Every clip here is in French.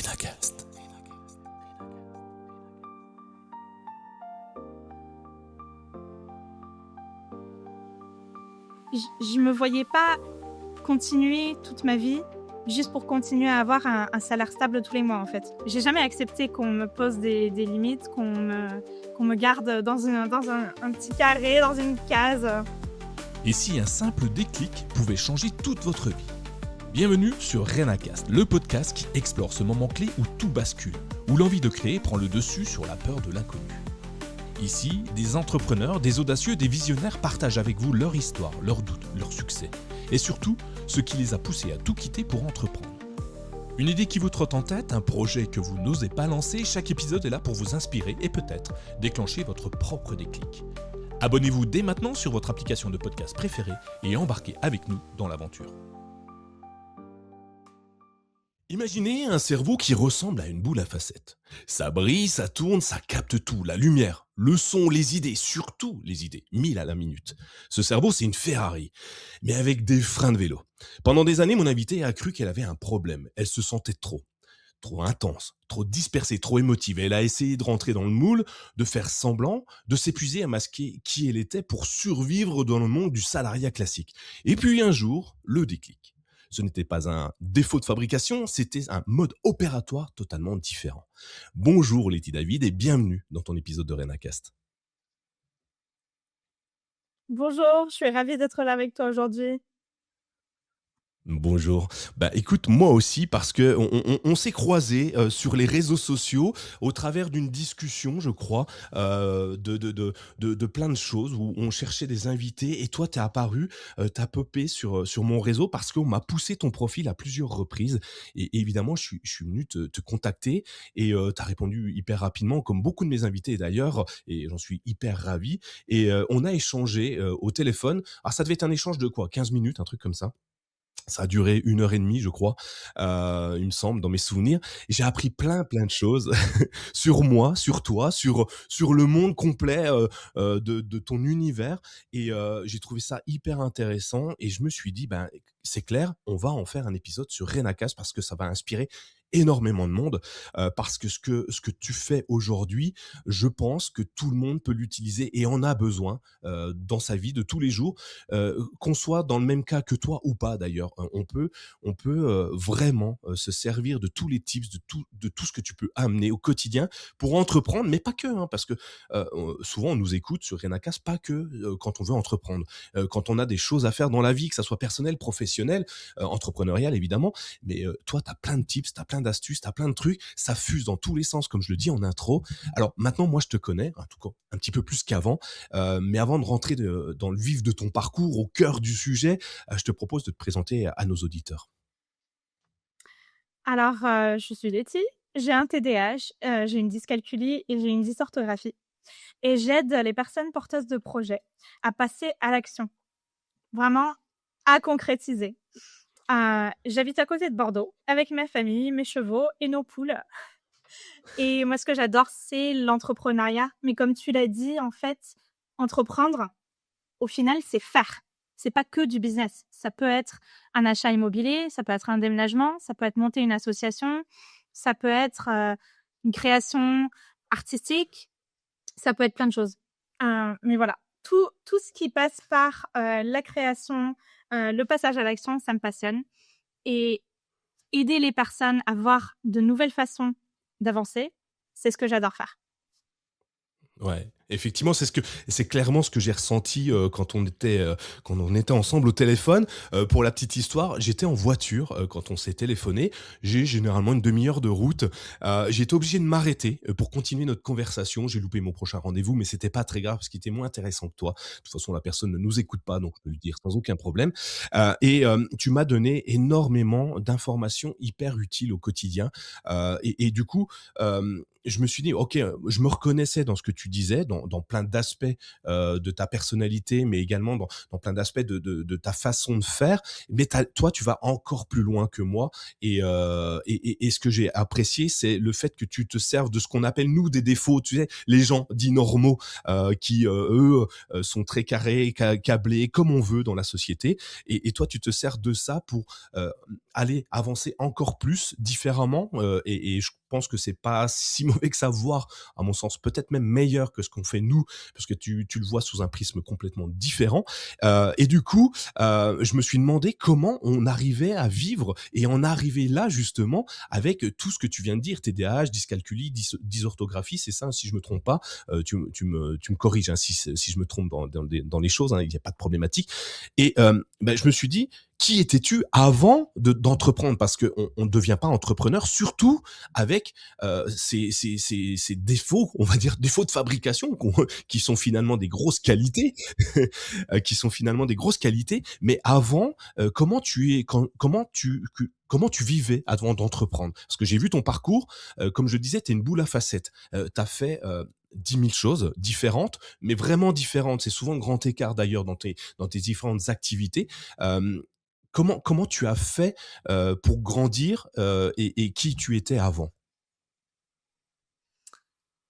Renacast. Je me voyais pas continuer toute ma vie juste pour continuer à avoir un salaire stable tous les mois, en fait. J'ai jamais accepté qu'on me pose des limites, qu'on me garde dans un petit carré, dans une case. Et si un simple déclic pouvait changer toute votre vie? Bienvenue sur Renacast, le podcast qui explore ce moment clé où tout bascule, où l'envie de créer prend le dessus sur la peur de l'inconnu. Ici, des entrepreneurs, des audacieux, des visionnaires partagent avec vous leur histoire, leurs doutes, leurs succès, et surtout, ce qui les a poussés à tout quitter pour entreprendre. Une idée qui vous trotte en tête, un projet que vous n'osez pas lancer, chaque épisode est là pour vous inspirer et peut-être déclencher votre propre déclic. Abonnez-vous dès maintenant sur votre application de podcast préférée et embarquez avec nous dans l'aventure. Imaginez un cerveau qui ressemble à une boule à facettes. Ça brille, ça tourne, ça capte tout, la lumière, le son, les idées, surtout les idées, 1000 à la minute. Ce cerveau, c'est une Ferrari, mais avec des freins de vélo. Pendant des années, mon invitée a cru qu'elle avait un problème. Elle se sentait trop intense, trop dispersée, trop émotive. Elle a essayé de rentrer dans le moule, de faire semblant, de s'épuiser à masquer qui elle était pour survivre dans le monde du salariat classique. Et puis un jour, le déclic. Ce n'était pas un défaut de fabrication, c'était un mode opératoire totalement différent. Bonjour Letty David et bienvenue dans ton épisode de Renacast. Bonjour, je suis ravie d'être là avec toi aujourd'hui. Bonjour. Écoute, moi aussi, parce que on s'est croisés sur les réseaux sociaux au travers d'une discussion, je crois, de plein de choses où on cherchait des invités et toi, t'es apparu, t'as popé sur mon réseau parce qu'on m'a poussé ton profil à plusieurs reprises et évidemment, je suis venu te contacter et t'as répondu hyper rapidement, comme beaucoup de mes invités d'ailleurs, et j'en suis hyper ravi. Et on a échangé au téléphone. Alors, ça devait être un échange de quoi? 15 minutes, un truc comme ça. Ça a duré 1 heure et demie, je crois, il me semble, dans mes souvenirs. Et j'ai appris plein de choses sur moi, sur toi, sur le monde complet de ton univers. Et j'ai trouvé ça hyper intéressant. Et je me suis dit, c'est clair, on va en faire un épisode sur Renacast parce que ça va inspirer énormément de monde. Parce que ce que tu fais aujourd'hui, je pense que tout le monde peut l'utiliser et en a besoin dans sa vie de tous les jours. Qu'on soit dans le même cas que toi ou pas d'ailleurs, on peut vraiment se servir de tous les tips, de tout ce que tu peux amener au quotidien pour entreprendre, mais pas que, hein, parce que souvent on nous écoute sur Renacast pas que quand on veut entreprendre, quand on a des choses à faire dans la vie, que ça soit personnel, professionnel, entrepreneurial évidemment, mais toi tu as plein de tips, tu as plein d'astuces, tu as plein de trucs, ça fuse dans tous les sens comme je le dis en intro. Alors maintenant moi je te connais, en tout cas un petit peu plus qu'avant, mais avant de rentrer dans le vif de ton parcours, au cœur du sujet, je te propose de te présenter à nos auditeurs. Alors, je suis Letty, j'ai un TDAH, j'ai une dyscalculie et j'ai une dysorthographie. Et j'aide les personnes porteuses de projets à passer à l'action, vraiment à concrétiser. J'habite à côté de Bordeaux avec ma famille, mes chevaux et nos poules. Et moi, ce que j'adore, c'est l'entrepreneuriat. Mais comme tu l'as dit, en fait, entreprendre, au final, c'est faire. C'est pas que du business. Ça peut être un achat immobilier, ça peut être un déménagement, ça peut être monter une association, ça peut être une création artistique, ça peut être plein de choses. Mais voilà, tout ce qui passe par la création, le passage à l'action, ça me passionne. Et aider les personnes à voir de nouvelles façons d'avancer, c'est ce que j'adore faire. Ouais, effectivement, c'est clairement ce que j'ai ressenti quand on était ensemble au téléphone. Pour la petite histoire, j'étais en voiture quand on s'est téléphoné. J'ai généralement une demi-heure de route. J'ai été obligé de m'arrêter pour continuer notre conversation. J'ai loupé mon prochain rendez-vous, mais c'était pas très grave parce qu'il était moins intéressant que toi. De toute façon, la personne ne nous écoute pas, donc je peux le dire sans aucun problème. Tu m'as donné énormément d'informations hyper utiles au quotidien. Et du coup, je me suis dit, ok, je me reconnaissais dans ce que tu disais, dans plein d'aspects de ta personnalité, mais également dans plein d'aspects de ta façon de faire. Mais toi, tu vas encore plus loin que moi. Et ce que j'ai apprécié, c'est le fait que tu te serves de ce qu'on appelle nous des défauts. Tu sais, les gens dits normaux qui eux sont très carrés, câblés, comme on veut dans la société. Et toi, tu te sers de ça pour aller avancer encore plus différemment. Et je pense que c'est pas si mauvais que ça, voire à mon sens peut-être même meilleur que ce qu'on fait nous, parce que tu le vois sous un prisme complètement différent. Et du coup, je me suis demandé comment on arrivait à vivre et en arriver là justement avec tout ce que tu viens de dire, TDAH, dyscalculie, dysorthographie, c'est ça, si je me trompe pas. Tu me corriges hein, si je me trompe dans les choses, hein, il n'y a pas de problématique. Et je me suis dit, qui étais-tu avant d'entreprendre? Parce qu'on ne devient pas entrepreneur, surtout avec ces défauts, on va dire défauts de fabrication, qui sont finalement des grosses qualités, qui sont finalement des grosses qualités. Mais avant, comment tu vivais avant d'entreprendre? Parce que j'ai vu ton parcours, comme je disais, tu es une boule à facettes. Tu as fait 10 000 choses différentes, mais vraiment différentes. C'est souvent le grand écart d'ailleurs dans tes différentes activités. Euh, comment tu as fait pour grandir et qui tu étais avant?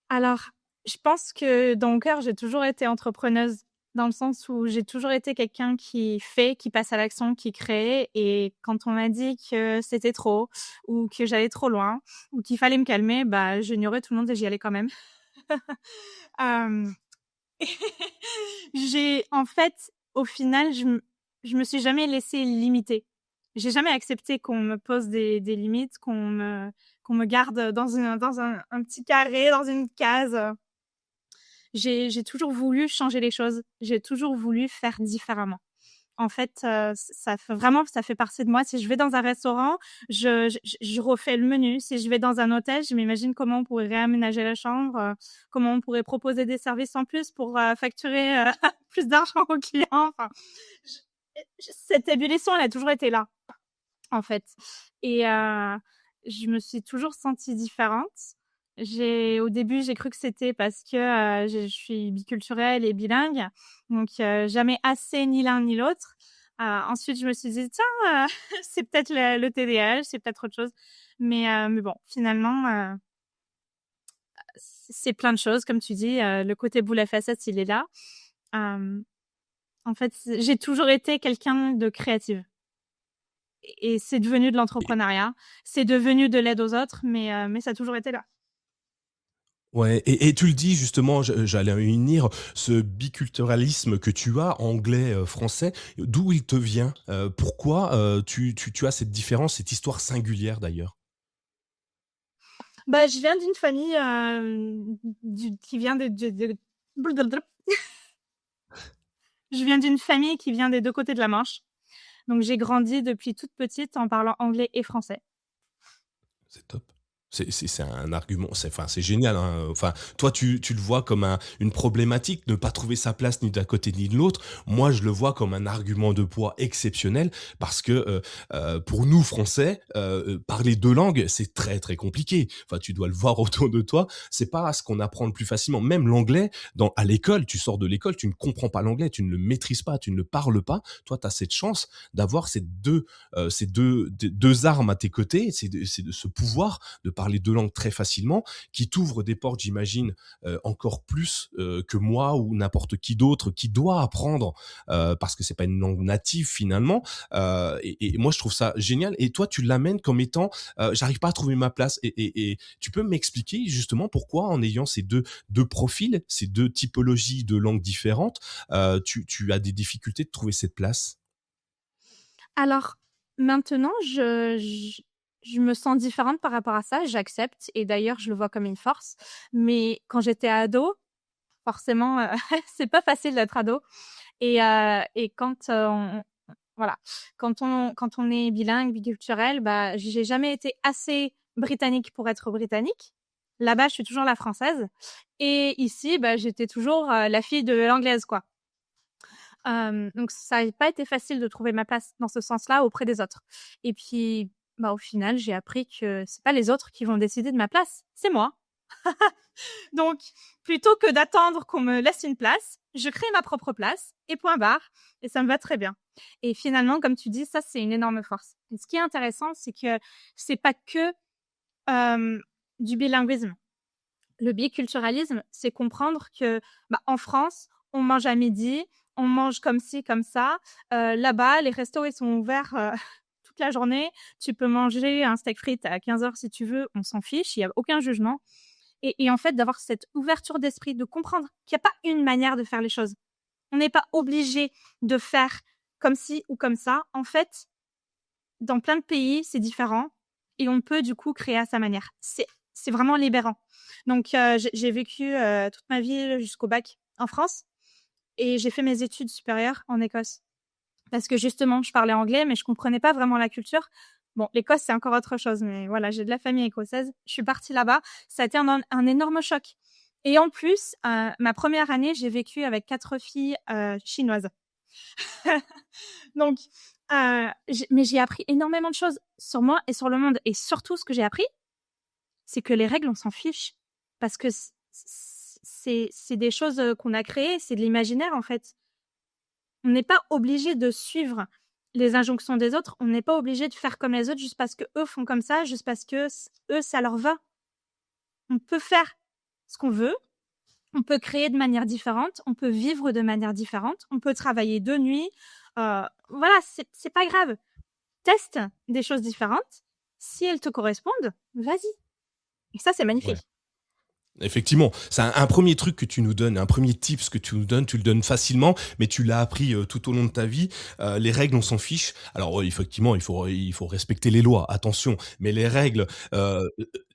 Alors, je pense que dans mon cœur, j'ai toujours été entrepreneuse, dans le sens où j'ai toujours été quelqu'un qui fait, qui passe à l'action, qui crée. Et quand on m'a dit que c'était trop, ou que j'allais trop loin, ou qu'il fallait me calmer, bah, j'ignorais tout le monde et j'y allais quand même. Euh, en fait, au final, je me suis jamais laissée limiter. J'ai jamais accepté qu'on me pose des limites, qu'on me garde dans un petit carré, dans une case. J'ai toujours voulu changer les choses. J'ai toujours voulu faire différemment. En fait, ça fait partie de moi. Si je vais dans un restaurant, je refais le menu. Si je vais dans un hôtel, je m'imagine comment on pourrait réaménager la chambre, comment on pourrait proposer des services en plus pour facturer plus d'argent aux clients. Enfin, cette ébullition, elle a toujours été là, en fait. Et je me suis toujours sentie différente. Au début, j'ai cru que c'était parce que je suis biculturelle et bilingue, donc jamais assez ni l'un ni l'autre. Ensuite, je me suis dit, tiens, c'est peut-être le TDAH, c'est peut-être autre chose. Mais bon, finalement, c'est plein de choses, comme tu dis. Le côté boule à facettes, il est là. Euh, En fait, j'ai toujours été quelqu'un de créative. Et c'est devenu de l'entrepreneuriat. C'est devenu de l'aide aux autres, mais ça a toujours été là. Ouais, et tu le dis justement, j'allais y venir, ce biculturalisme que tu as, anglais, français, d'où il te vient? Pourquoi tu as cette différence, cette histoire singulière d'ailleurs? Bah, je viens d'une famille qui vient je viens d'une famille qui vient des deux côtés de la Manche. Donc, j'ai grandi depuis toute petite en parlant anglais et français. C'est top. C'est un argument, c'est génial, hein. Enfin, toi, tu le vois comme une problématique, ne pas trouver sa place ni d'un côté ni de l'autre. Moi, je le vois comme un argument de poids exceptionnel parce que pour nous, Français, parler deux langues, c'est très, très compliqué. Enfin, tu dois le voir autour de toi. C'est pas ce qu'on apprend le plus facilement. Même l'anglais, à l'école, tu sors de l'école, tu ne comprends pas l'anglais, tu ne le maîtrises pas, tu ne le parles pas. Toi, tu as cette chance d'avoir ces deux armes à tes côtés, c'est de ce pouvoir de parler deux langues très facilement, qui t'ouvre des portes, j'imagine, encore plus que moi ou n'importe qui d'autre qui doit apprendre parce que c'est pas une langue native finalement. Et moi, je trouve ça génial. Et toi, tu l'amènes comme étant, j'arrive pas à trouver ma place. Et tu peux m'expliquer justement pourquoi, en ayant ces deux profils, ces deux typologies de langues différentes, tu as des difficultés de trouver cette place? Alors, maintenant, je me sens différente par rapport à ça. J'accepte et d'ailleurs, je le vois comme une force. Mais quand j'étais ado, forcément, c'est pas facile d'être ado. Et quand voilà, quand on est bilingue, biculturel, bah, j'ai jamais été assez britannique pour être britannique. Là-bas, je suis toujours la française. Et ici, bah, j'étais toujours la fille de l'anglaise, quoi. Donc ça n'a pas été facile de trouver ma place dans ce sens-là auprès des autres. Et puis, bah, au final, j'ai appris que c'est pas les autres qui vont décider de ma place, c'est moi. Donc, plutôt que d'attendre qu'on me laisse une place, je crée ma propre place et point barre. Et ça me va très bien. Et finalement, comme tu dis, ça, c'est une énorme force. Et ce qui est intéressant, c'est que c'est pas que du bilinguisme. Le biculturalisme, c'est comprendre que en France, on mange à midi, on mange comme ci, comme ça. Là-bas, les restos, ils sont ouverts toute la journée. Tu peux manger un steak frites à 15h si tu veux, on s'en fiche, il n'y a aucun jugement. Et en fait, d'avoir cette ouverture d'esprit, de comprendre qu'il n'y a pas une manière de faire les choses. On n'est pas obligé de faire comme ci ou comme ça. En fait, dans plein de pays, c'est différent et on peut du coup créer à sa manière. C'est vraiment libérant. Donc, j'ai vécu toute ma vie jusqu'au bac en France et j'ai fait mes études supérieures en Écosse parce que justement, je parlais anglais, mais je comprenais pas vraiment la culture. Bon, l'Écosse, c'est encore autre chose, mais voilà, j'ai de la famille écossaise. Je suis partie là-bas. Ça a été un énorme choc. Et en plus, ma première année, j'ai vécu avec 4 filles chinoises. Donc, mais j'ai appris énormément de choses sur moi et sur le monde. Et surtout, ce que j'ai appris, c'est que les règles, on s'en fiche. Parce que c'est des choses qu'on a créées, c'est de l'imaginaire, en fait. On n'est pas obligé de suivre les injonctions des autres. On n'est pas obligé de faire comme les autres juste parce que eux font comme ça, juste parce que eux, ça leur va. On peut faire ce qu'on veut. On peut créer de manière différente. On peut vivre de manière différente. On peut travailler de nuit. Voilà, c'est pas grave. Teste des choses différentes. Si elles te correspondent, vas-y. Et ça, c'est Ouais. magnifique. Effectivement, c'est un premier truc que tu nous donnes, un premier tips que tu nous donnes, tu le donnes facilement, mais tu l'as appris tout au long de ta vie. Les règles, on s'en fiche. Alors effectivement, il faut respecter les lois, attention, mais les règles,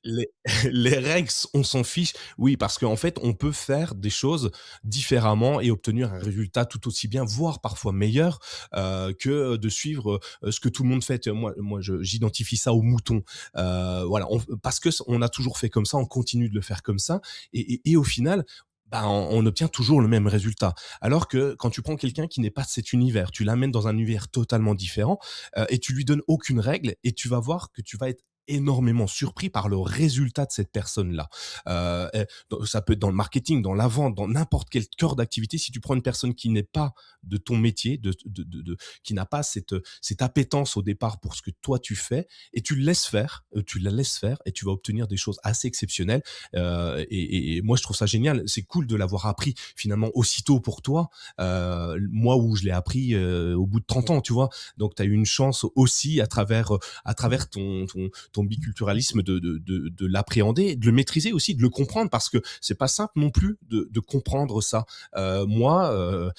les, les règles, on s'en fiche. Oui, parce qu'en fait, on peut faire des choses différemment et obtenir un résultat tout aussi bien, voire parfois meilleur que de suivre ce que tout le monde fait. Moi, j'identifie ça au mouton. Voilà, parce que on a toujours fait comme ça, on continue de le faire comme ça, et au final, bah, on obtient toujours le même résultat. Alors que quand tu prends quelqu'un qui n'est pas de cet univers, tu l'amènes dans un univers totalement différent et tu lui donnes aucune règle, et tu vas voir que tu vas être énormément surpris par le résultat de cette personne-là. Ça peut être dans le marketing, dans la vente, dans n'importe quel cœur d'activité. Si tu prends une personne qui n'est pas de ton métier, qui n'a pas cette appétence au départ pour ce que toi tu fais, et tu le laisses faire, tu la laisses faire, et tu vas obtenir des choses assez exceptionnelles. Et moi, je trouve ça génial. C'est cool de l'avoir appris finalement aussitôt pour toi. Moi, où je l'ai appris au bout de 30 ans, tu vois. Donc, tu as eu une chance aussi à travers ton biculturalisme de l'appréhender, de le maîtriser aussi, de le comprendre, parce que c'est pas simple non plus de comprendre ça. Moi,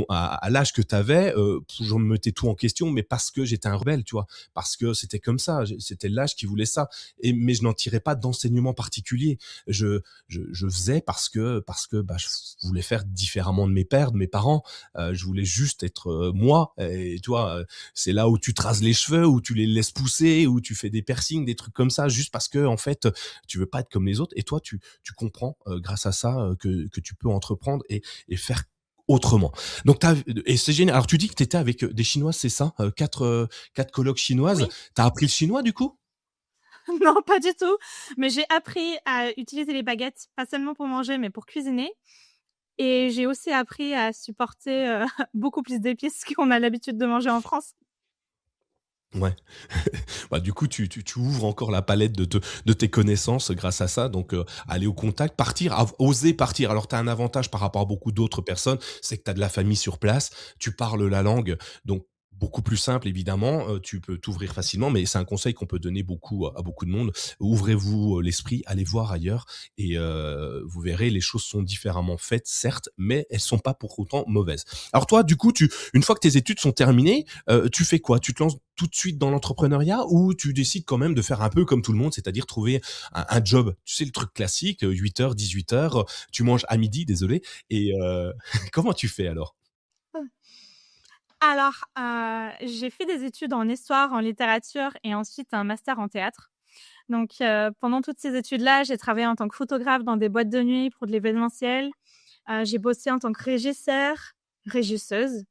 à l'âge que tu avais, je me mettais tout en question, mais parce que j'étais un rebelle, tu vois, parce que c'était comme ça, c'était l'âge qui voulait ça. Mais je n'en tirais pas d'enseignement particulier. Je faisais parce que bah, je voulais faire différemment de mes pères, de mes parents. Je voulais juste être moi. Et tu vois, c'est là où tu te rases les cheveux, où tu les laisses pousser, où tu fais des piercings, des trucs comme ça, juste parce que en fait, tu veux pas être comme les autres. Et toi, tu comprends grâce à ça que tu peux entreprendre et faire autrement. Donc et c'est génial. Alors tu dis que tu étais avec des Chinoises, c'est ça? Quatre colocs chinoises. Oui. T'as appris le chinois du coup? Non, pas du tout. Mais j'ai appris à utiliser les baguettes, pas seulement pour manger, mais pour cuisiner. Et j'ai aussi appris à supporter beaucoup plus d'épices qu'on a l'habitude de manger en France. Ouais. Bah, du coup, tu ouvres encore la palette de tes connaissances grâce à ça. Donc, aller au contact, partir, oser partir. Alors, tu as un avantage par rapport à beaucoup d'autres personnes, c'est que tu as de la famille sur place, tu parles la langue, donc beaucoup plus simple évidemment, tu peux t'ouvrir facilement, mais c'est un conseil qu'on peut donner beaucoup à beaucoup de monde. Ouvrez-vous l'esprit, allez voir ailleurs, et vous verrez, les choses sont différemment faites, certes, mais elles sont pas pour autant mauvaises. Alors toi, du coup, une fois que tes études sont terminées, tu fais quoi? Tu te lances tout de suite dans l'entrepreneuriat, ou tu décides quand même de faire un peu comme tout le monde, c'est-à-dire trouver un job? Tu sais, le truc classique, 8h, 18h, tu manges à midi, désolé, et comment tu fais alors? Alors, j'ai fait des études en histoire, en littérature et ensuite un master en théâtre. Donc, pendant toutes ces études-là, j'ai travaillé en tant que photographe dans des boîtes de nuit pour de l'événementiel. J'ai bossé en tant que régisseuse.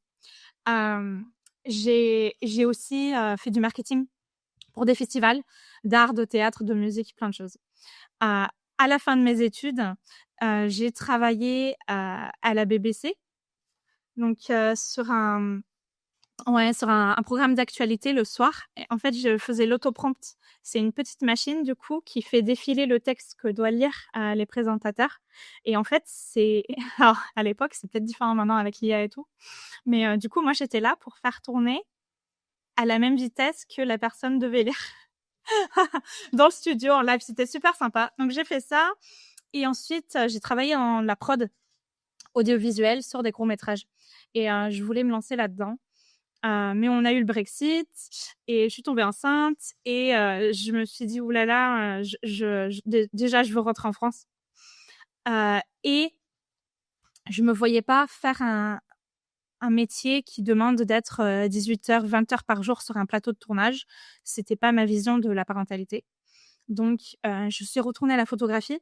J'ai aussi fait du marketing pour des festivals d'art, de théâtre, de musique, plein de choses. à la fin de mes études, j'ai travaillé à la BBC, donc sur un programme d'actualité le soir. Et en fait, je faisais l'autoprompt. C'est une petite machine, du coup, qui fait défiler le texte que doivent lire les présentateurs. Et en fait, alors, à l'époque, c'est peut-être différent maintenant avec l'IA et tout. Mais du coup, moi, j'étais là pour faire tourner à la même vitesse que la personne devait lire dans le studio en live. C'était super sympa. Donc, j'ai fait ça. Et ensuite, j'ai travaillé en la prod audiovisuelle sur des courts-métrages. Et je voulais me lancer là-dedans. Mais on a eu le Brexit et je suis tombée enceinte et je me suis dit: «Ouh là là, déjà je veux rentrer en France». Et je me voyais pas faire un métier qui demande d'être 18 heures, 20 heures par jour sur un plateau de tournage. C'était pas ma vision de la parentalité. Donc je suis retournée à la photographie,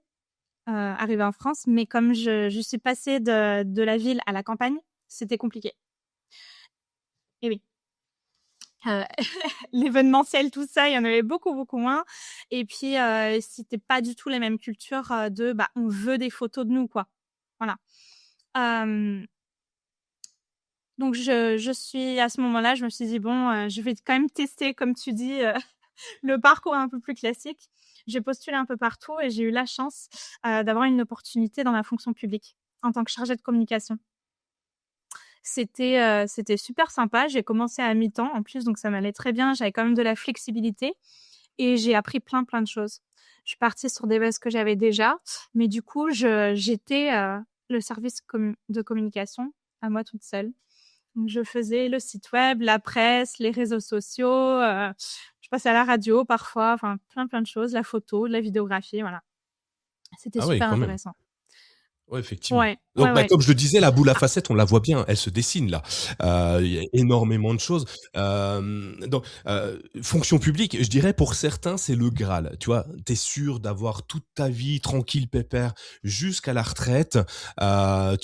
arrivée en France, mais comme je suis passée de la ville à la campagne, c'était compliqué. Et oui. Heu, l'événementiel, tout ça, il y en avait beaucoup, beaucoup moins. Et puis, c'était pas du tout les mêmes cultures, on veut des photos de nous, quoi. Voilà. Hem, donc je suis à ce moment-là, je me suis dit: «Bon, je vais quand même tester, comme tu dis, le parcours un peu plus classique». J'ai postulé un peu partout et j'ai eu la chance, d'avoir une opportunité dans la fonction publique en tant que chargée de communication. C'était super sympa. J'ai commencé à mi-temps en plus, donc ça m'allait très bien. J'avais quand même de la flexibilité et j'ai appris plein, plein de choses. Je suis partie sur des bases que j'avais déjà, mais du coup, j'étais le service de communication à moi toute seule. Donc, je faisais le site web, la presse, les réseaux sociaux. Je passais à la radio parfois, enfin plein, plein de choses, la photo, la vidéographie, voilà. C'était Ah oui, super quand même. intéressant. Ouais, effectivement. Ouais, ouais, Donc, ouais. comme je le disais, la boule à Ah, facettes, on la voit bien, elle se dessine là. Il y a énormément de choses. Fonction publique, je dirais pour certains, c'est le Graal. Tu vois, tu es sûr d'avoir toute ta vie tranquille, pépère, jusqu'à la retraite. En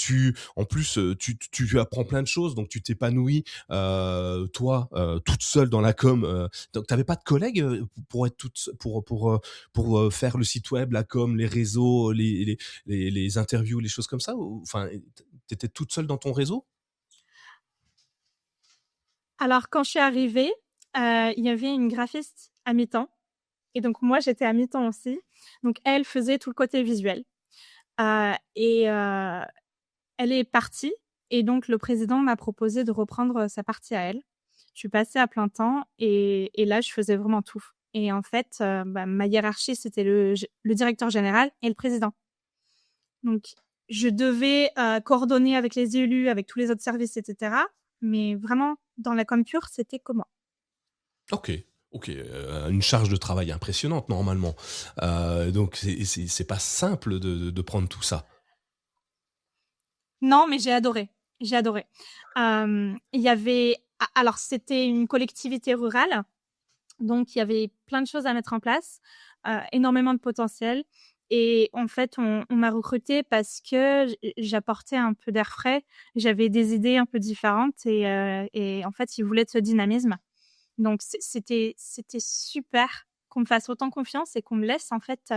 plus, tu apprends plein de choses, donc tu t'épanouis, toi, toute seule dans la com. Donc, t'avais pas de collègues pour être faire le site web, la com, les réseaux, les interviews, les choses comme ça? Enfin, t'étais toute seule dans ton réseau? alors quand je suis arrivée, il y avait une graphiste à mi-temps et donc moi j'étais à mi-temps aussi. Donc elle faisait tout le côté visuel, et elle est partie et donc le président m'a proposé de reprendre sa partie à elle. Je suis passée à plein temps et là je faisais vraiment tout. Et en fait, ma hiérarchie c'était le directeur général et le président. Donc je devais coordonner avec les élus, avec tous les autres services, et cetera. Mais vraiment dans la com pure, c'était que moi. OK, OK, une charge de travail impressionnante normalement. Donc c'est pas simple de prendre tout ça. Non, mais j'ai adoré. J'ai adoré. Il y avait alors c'était une collectivité rurale, donc il y avait plein de choses à mettre en place, énormément de potentiel et en fait, on m'a recrutée parce que j'apportais un peu d'air frais. J'avais des idées un peu différentes et en fait, ils voulaient de ce dynamisme. Donc c'était super qu'on me fasse autant confiance et qu'on me laisse en fait,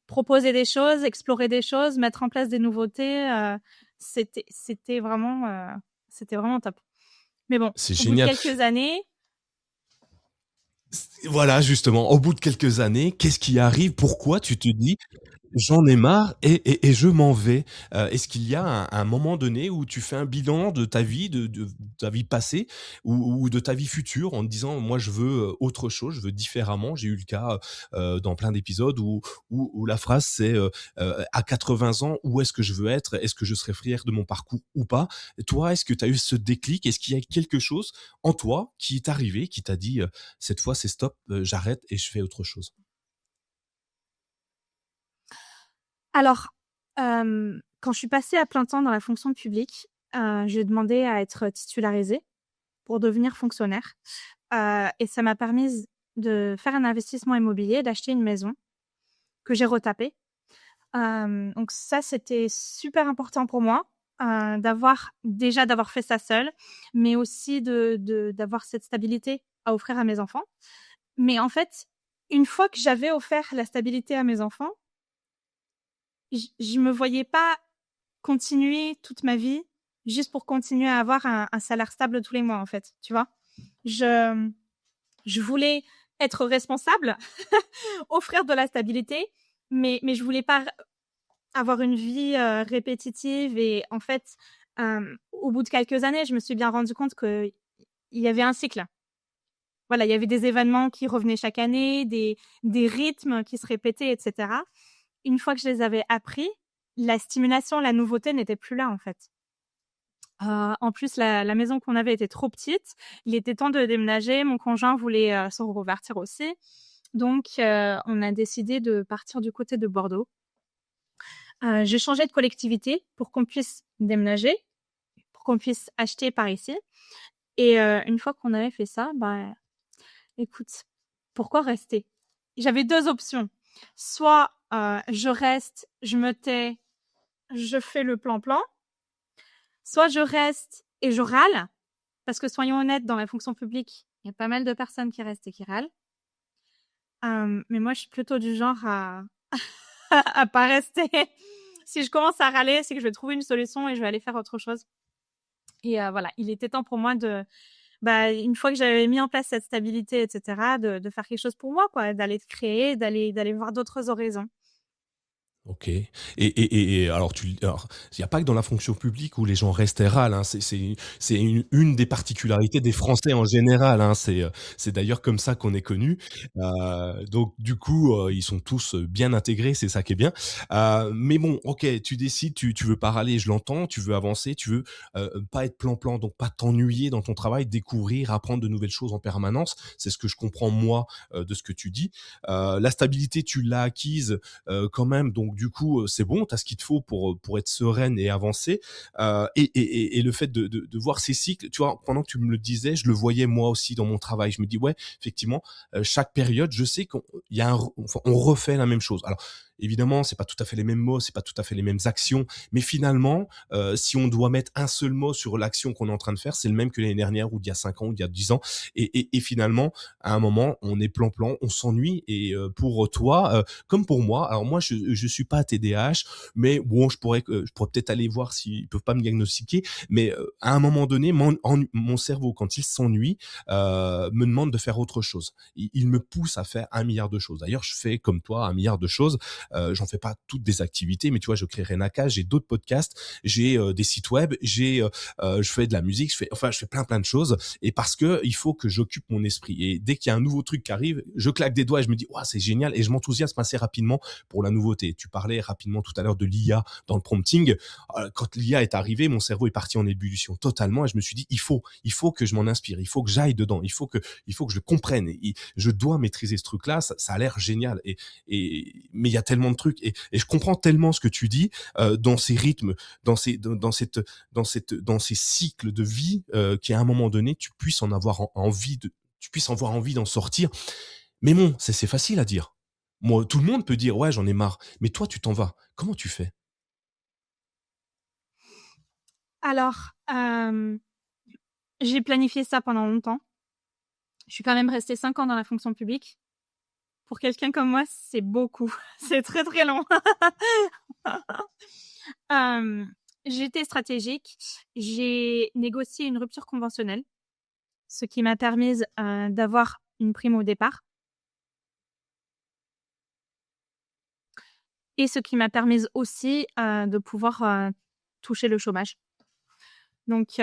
proposer des choses, explorer des choses, mettre en place des nouveautés. C'était vraiment top. Mais bon, C'est au bout de génial. quelques années, Voilà, justement, au bout de quelques années, qu'est-ce qui arrive? Pourquoi tu te dis: «J'en ai marre et je m'en vais»? Est-ce qu'il y a un moment donné où tu fais un bilan de ta vie, de ta vie passée ou de ta vie future en te disant: «Moi, je veux, autre chose, je veux différemment»? J'ai eu le cas, dans plein d'épisodes où la phrase c'est, «À 80 ans, où est-ce que je veux être? Est-ce que je serai fier de mon parcours ou pas?» Toi, est-ce que tu as eu ce déclic? Est-ce qu'il y a quelque chose en toi qui est arrivé, qui t'a dit, «Cette fois, c'est stop, j'arrête et je fais autre chose»? alors, quand je suis passée à plein temps dans la fonction publique, j'ai demandé à être titularisée pour devenir fonctionnaire, et ça m'a permis de faire un investissement immobilier, d'acheter une maison que j'ai retapée. Donc ça, c'était super important pour moi, d'avoir fait ça seule, mais aussi d'avoir cette stabilité à offrir à mes enfants. Mais en fait, une fois que j'avais offert la stabilité à mes enfants, je me voyais pas continuer toute ma vie juste pour continuer à avoir un salaire stable tous les mois, en fait, tu vois? Je je voulais être responsable, offrir de la stabilité, mais je voulais pas avoir une vie, répétitive et en fait, au bout de quelques années, je me suis bien rendu compte qu'il y avait un cycle. Voilà, il y avait des événements qui revenaient chaque année, des rythmes qui se répétaient et cetera. Une fois que je les avais appris, la stimulation, la nouveauté n'était plus là, en fait. En plus, la maison qu'on avait était trop petite. Il était temps de déménager. Mon conjoint voulait, se reconvertir aussi. Donc on a décidé de partir du côté de Bordeaux. J'ai changé de collectivité pour qu'on puisse déménager, pour qu'on puisse acheter par ici et une fois qu'on avait fait ça, bah, écoute, pourquoi rester? J'avais 2 options. Soit, je reste, je me tais, je fais le plan-plan, soit je reste et je râle, parce que soyons honnêtes, dans la fonction publique, il y a pas mal de personnes qui restent et qui râlent. Mais moi, je suis plutôt du genre à à pas rester. Si je commence à râler, c'est que je vais trouver une solution et je vais aller faire autre chose. Et voilà, il était temps pour moi de, bah, une fois que j'avais mis en place cette stabilité, et cetera, de faire quelque chose pour moi, quoi, d'aller créer, d'aller voir d'autres horizons. OK. Et alors il y a pas que dans la fonction publique où les gens restent et râlent, hein. C'est une des particularités des Français en général, hein. C'est d'ailleurs comme ça qu'on est connus. Donc du coup, ils sont tous, bien intégrés, c'est ça qui est bien. Mais bon, OK, tu décides, tu veux pas râler, je l'entends, tu veux avancer, tu veux, pas être plan-plan, donc pas t'ennuyer dans ton travail, découvrir, apprendre de nouvelles choses en permanence. C'est ce que je comprends moi, de ce que tu dis. La stabilité, tu l'as acquise, quand même. Donc du coup, c'est bon, tu as ce qu'il te faut pour être sereine et avancer. Et le fait de voir ces cycles, tu vois, pendant que tu me le disais, je le voyais moi aussi dans mon travail. Je me dis, ouais, effectivement, chaque période, je sais qu'on il y a enfin, on refait la même chose. Alors, évidemment, c'est pas tout à fait les mêmes mots, c'est pas tout à fait les mêmes actions, mais finalement, si on doit mettre un seul mot sur l'action qu'on est en train de faire, c'est le même que l'année dernière ou d'il y a 5 ans ou d'il y a 10 ans. Et finalement, à un moment, on est plan-plan, on s'ennuie. Et pour toi, comme pour moi, alors moi, je suis pas TDAH, mais bon, je pourrais peut-être aller voir s'ils peuvent pas me diagnostiquer. Mais à un moment donné, mon cerveau, quand il s'ennuie, me demande de faire autre chose. Il me pousse à faire un milliard de choses. D'ailleurs, je fais comme toi un milliard de choses. J'en fais pas toutes des activités, mais tu vois, je crée Renaka, j'ai d'autres podcasts, j'ai des sites web, je fais de la musique, je fais plein de choses. Et parce que il faut que j'occupe mon esprit. Et dès qu'il y a un nouveau truc qui arrive, je claque des doigts et je me dis, ouais, c'est génial. Et je m'enthousiasme assez rapidement pour la nouveauté. Tu parlais rapidement tout à l'heure de l'IA dans le prompting. Quand l'IA est arrivée, mon cerveau est parti en ébullition totalement et je me suis dit, il faut que je m'en inspire, il faut que j'aille dedans, il faut que je le comprenne. Je dois maîtriser ce truc-là. Ça a l'air génial. Mais il y a tellement de trucs et je comprends tellement ce que tu dis dans ces rythmes, dans ces cycles de vie, qu'à un moment donné, tu puisses avoir envie d'en sortir. Mais bon, c'est facile à dire. Moi, tout le monde peut dire ouais, j'en ai marre. Mais toi, tu t'en vas. Comment tu fais? Alors, j'ai planifié ça pendant longtemps. Je suis quand même restée 5 ans dans la fonction publique. Pour quelqu'un comme moi, c'est beaucoup. C'est très, très long. J'ai été stratégique. J'ai négocié une rupture conventionnelle, ce qui m'a permise, d'avoir une prime au départ et ce qui m'a permise aussi, de pouvoir, toucher le chômage. Donc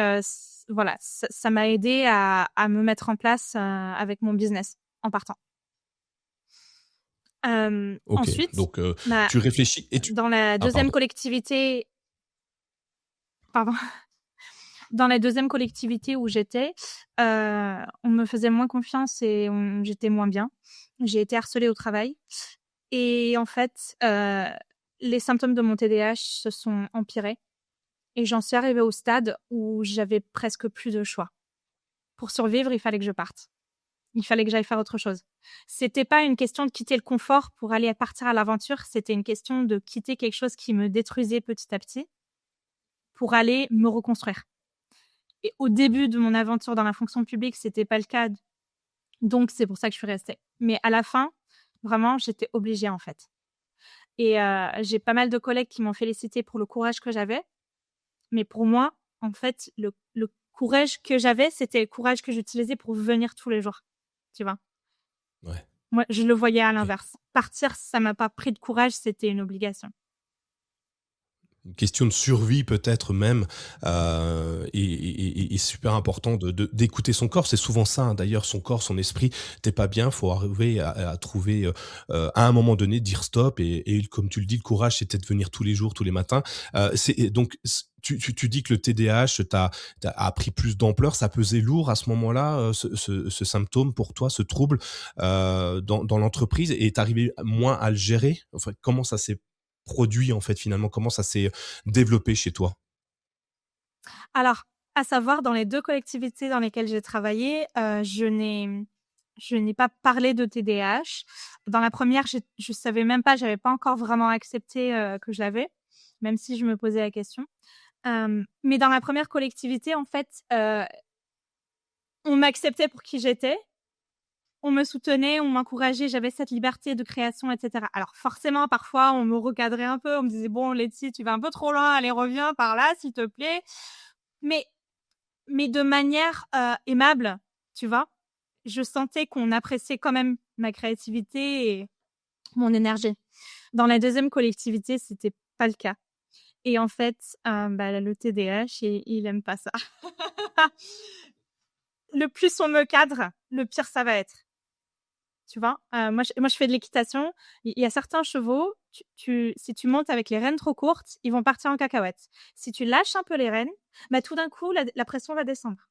voilà, ça m'a aidée à me mettre en place, avec mon business en partant. OK, Ensuite, donc bah, tu réfléchis et tu dans la ah deuxième pardon. collectivité pardon, dans la deuxième collectivité où j'étais, on me faisait moins confiance et j'étais moins bien. J'ai été harcelée au travail et en fait, les symptômes de mon TDAH se sont empirés et j'en suis arrivée au stade où j'avais presque plus de choix. Pour survivre, il fallait que je parte. Il fallait que j'aille faire autre chose. C'était pas une question de quitter le confort pour aller partir à l'aventure, c'était une question de quitter quelque chose qui me détruisait petit à petit pour aller me reconstruire. Et au début de mon aventure dans la fonction publique, c'était pas le cas. Donc, c'est pour ça que je suis restée. Mais à la fin, vraiment, j'étais obligée, en fait. Et j'ai pas mal de collègues qui m'ont félicité pour le courage que j'avais. Mais pour moi, en fait, le courage que j'avais, c'était le courage que j'utilisais pour venir tous les jours, tu vois? Ouais. Moi, je le voyais à OK. l'inverse. Partir, ça m'a pas pris de courage, c'était une obligation. Une question de survie peut-être même, et super important d'écouter son corps. C'est souvent ça, hein, d'ailleurs, son corps, son esprit. T'es pas bien, faut arriver à trouver, à un moment donné, dire stop et comme tu le dis, le courage, c'était de venir tous les jours, tous les matins. C'est et donc tu dis que le TDAH t'a a pris plus d'ampleur, ça pesait lourd à ce moment-là, ce symptôme pour toi, ce trouble, dans l'entreprise et tu arrivais moins à le gérer? Enfin, comment ça s'est produit, en fait, finalement? Comment ça s'est développé chez toi? Alors, à savoir, dans les 2 collectivités dans lesquelles j'ai travaillé, je n'ai pas parlé de TDAH. Dans la première, je savais même pas, j'avais pas encore vraiment accepté, que je l'avais, même si je me posais la question. Mais dans la première collectivité, en fait, on m'acceptait pour qui j'étais, on me soutenait, on m'encourageait, j'avais cette liberté de création et cetera. Alors forcément, parfois, on me recadrait un peu, on me disait: «Bon Letty, tu vas un peu trop loin, allez reviens par là, s'il te plaît». Mais de manière, aimable, tu vois? Je sentais qu'on appréciait quand même ma créativité et mon énergie. Dans la deuxième collectivité, c'était pas le cas et en fait, le TDAH, il aime pas ça. Le plus on me cadre, le pire ça va être, tu vois? Moi je fais de l'équitation. Il y a certains chevaux, si tu montes avec les rênes trop courtes, ils vont partir en cacahuète. Si tu lâches un peu les rênes, tout d'un coup la pression va descendre.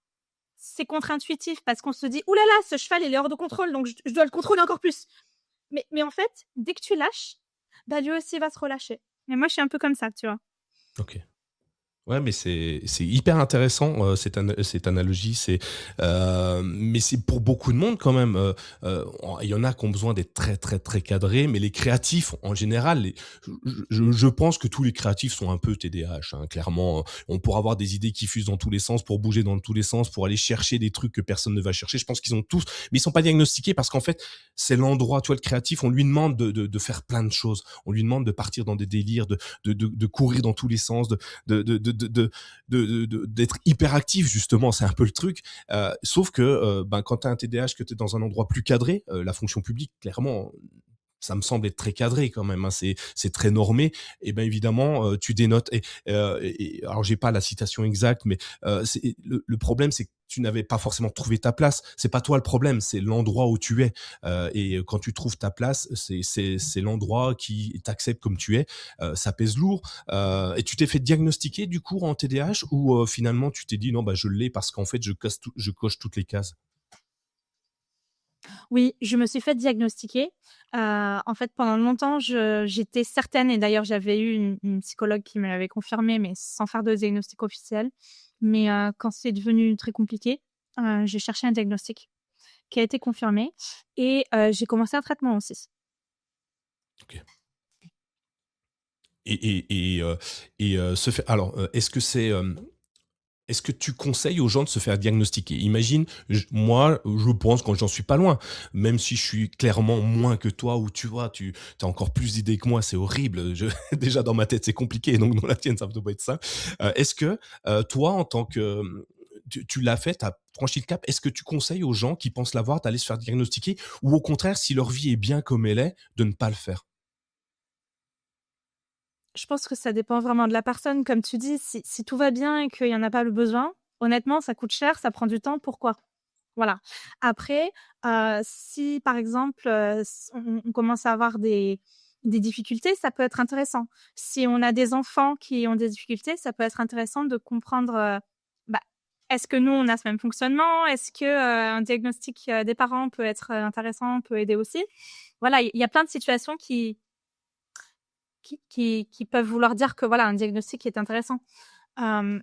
C'est contre-intuitif parce qu'on se dit: «Ouh là là, ce cheval, il est hors de contrôle, donc je dois le contrôler encore plus». Mais en fait, dès que tu lâches, lui aussi va se relâcher. Et moi, je suis un peu comme ça, tu vois? OK. Ouais, mais c'est hyper intéressant, cette analogie. Mais c'est pour beaucoup de monde quand même. Il y en a qui ont besoin d'être très, très, très cadrés, mais les créatifs, en général, je pense que tous les créatifs sont un peu TDAH, hein, clairement. On pourra avoir des idées qui fusent dans tous les sens, pour bouger dans tous les sens, pour aller chercher des trucs que personne ne va chercher. Je pense qu'ils ont tous, mais ils sont pas diagnostiqués parce qu'en fait, c'est l'endroit. Tu vois, le créatif, on lui demande de faire plein de choses. On lui demande de partir dans des délires, de courir dans tous les sens, d'être hyperactif justement, c'est un peu le truc. Sauf que quand tu as un TDAH, que tu es dans un endroit plus cadré, la fonction publique, clairement, ça me semble être très cadré quand même, hein, c'est très normé. Et ben évidemment, tu dénotes. Et alors j'ai pas la citation exacte, mais le problème, c'est que tu n'avais pas forcément trouvé ta place. C'est pas toi le problème, c'est l'endroit où tu es. Et quand tu trouves ta place, c'est l'endroit qui t'accepte comme tu es. Ça pèse lourd. Et tu t'es fait diagnostiquer du coup en TDAH ou finalement tu t'es dit non bah je l'ai parce qu'en fait je coche toutes les cases. Oui, je me suis fait diagnostiquer. En fait, pendant longtemps, j'étais certaine et d'ailleurs, j'avais eu une psychologue qui me l'avait confirmé, mais sans faire de diagnostic officiel. Mais quand c'est devenu très compliqué, j'ai cherché un diagnostic qui a été confirmé et j'ai commencé un traitement aussi. Ok. Se faire. Alors, est-ce que tu conseilles aux gens de se faire diagnostiquer? Imagine, moi, je pense quand j'en suis pas loin, même si je suis clairement moins que toi, ou tu vois, tu as encore plus d'idées que moi, c'est horrible. Déjà dans ma tête, c'est compliqué, donc dans la tienne, ça ne doit pas être ça. Est-ce que toi, en tant que tu l'as fait, tu as franchi le cap, est-ce que tu conseilles aux gens qui pensent l'avoir d'aller se faire diagnostiquer, ou au contraire, si leur vie est bien comme elle est, de ne pas le faire? Je pense que ça dépend vraiment de la personne. Comme tu dis, si tout va bien et qu'il y en a pas le besoin, honnêtement, ça coûte cher, ça prend du temps, pourquoi? Voilà. Après, si par exemple, on commence à avoir des difficultés, ça peut être intéressant. Si on a des enfants qui ont des difficultés, ça peut être intéressant de comprendre, bah, est-ce que nous, on a ce même fonctionnement? Est-ce que, un diagnostic, des parents peut être, intéressant, peut aider aussi? Voilà, il y a plein de situations qui peuvent vouloir dire que, voilà, un diagnostic est intéressant. Hem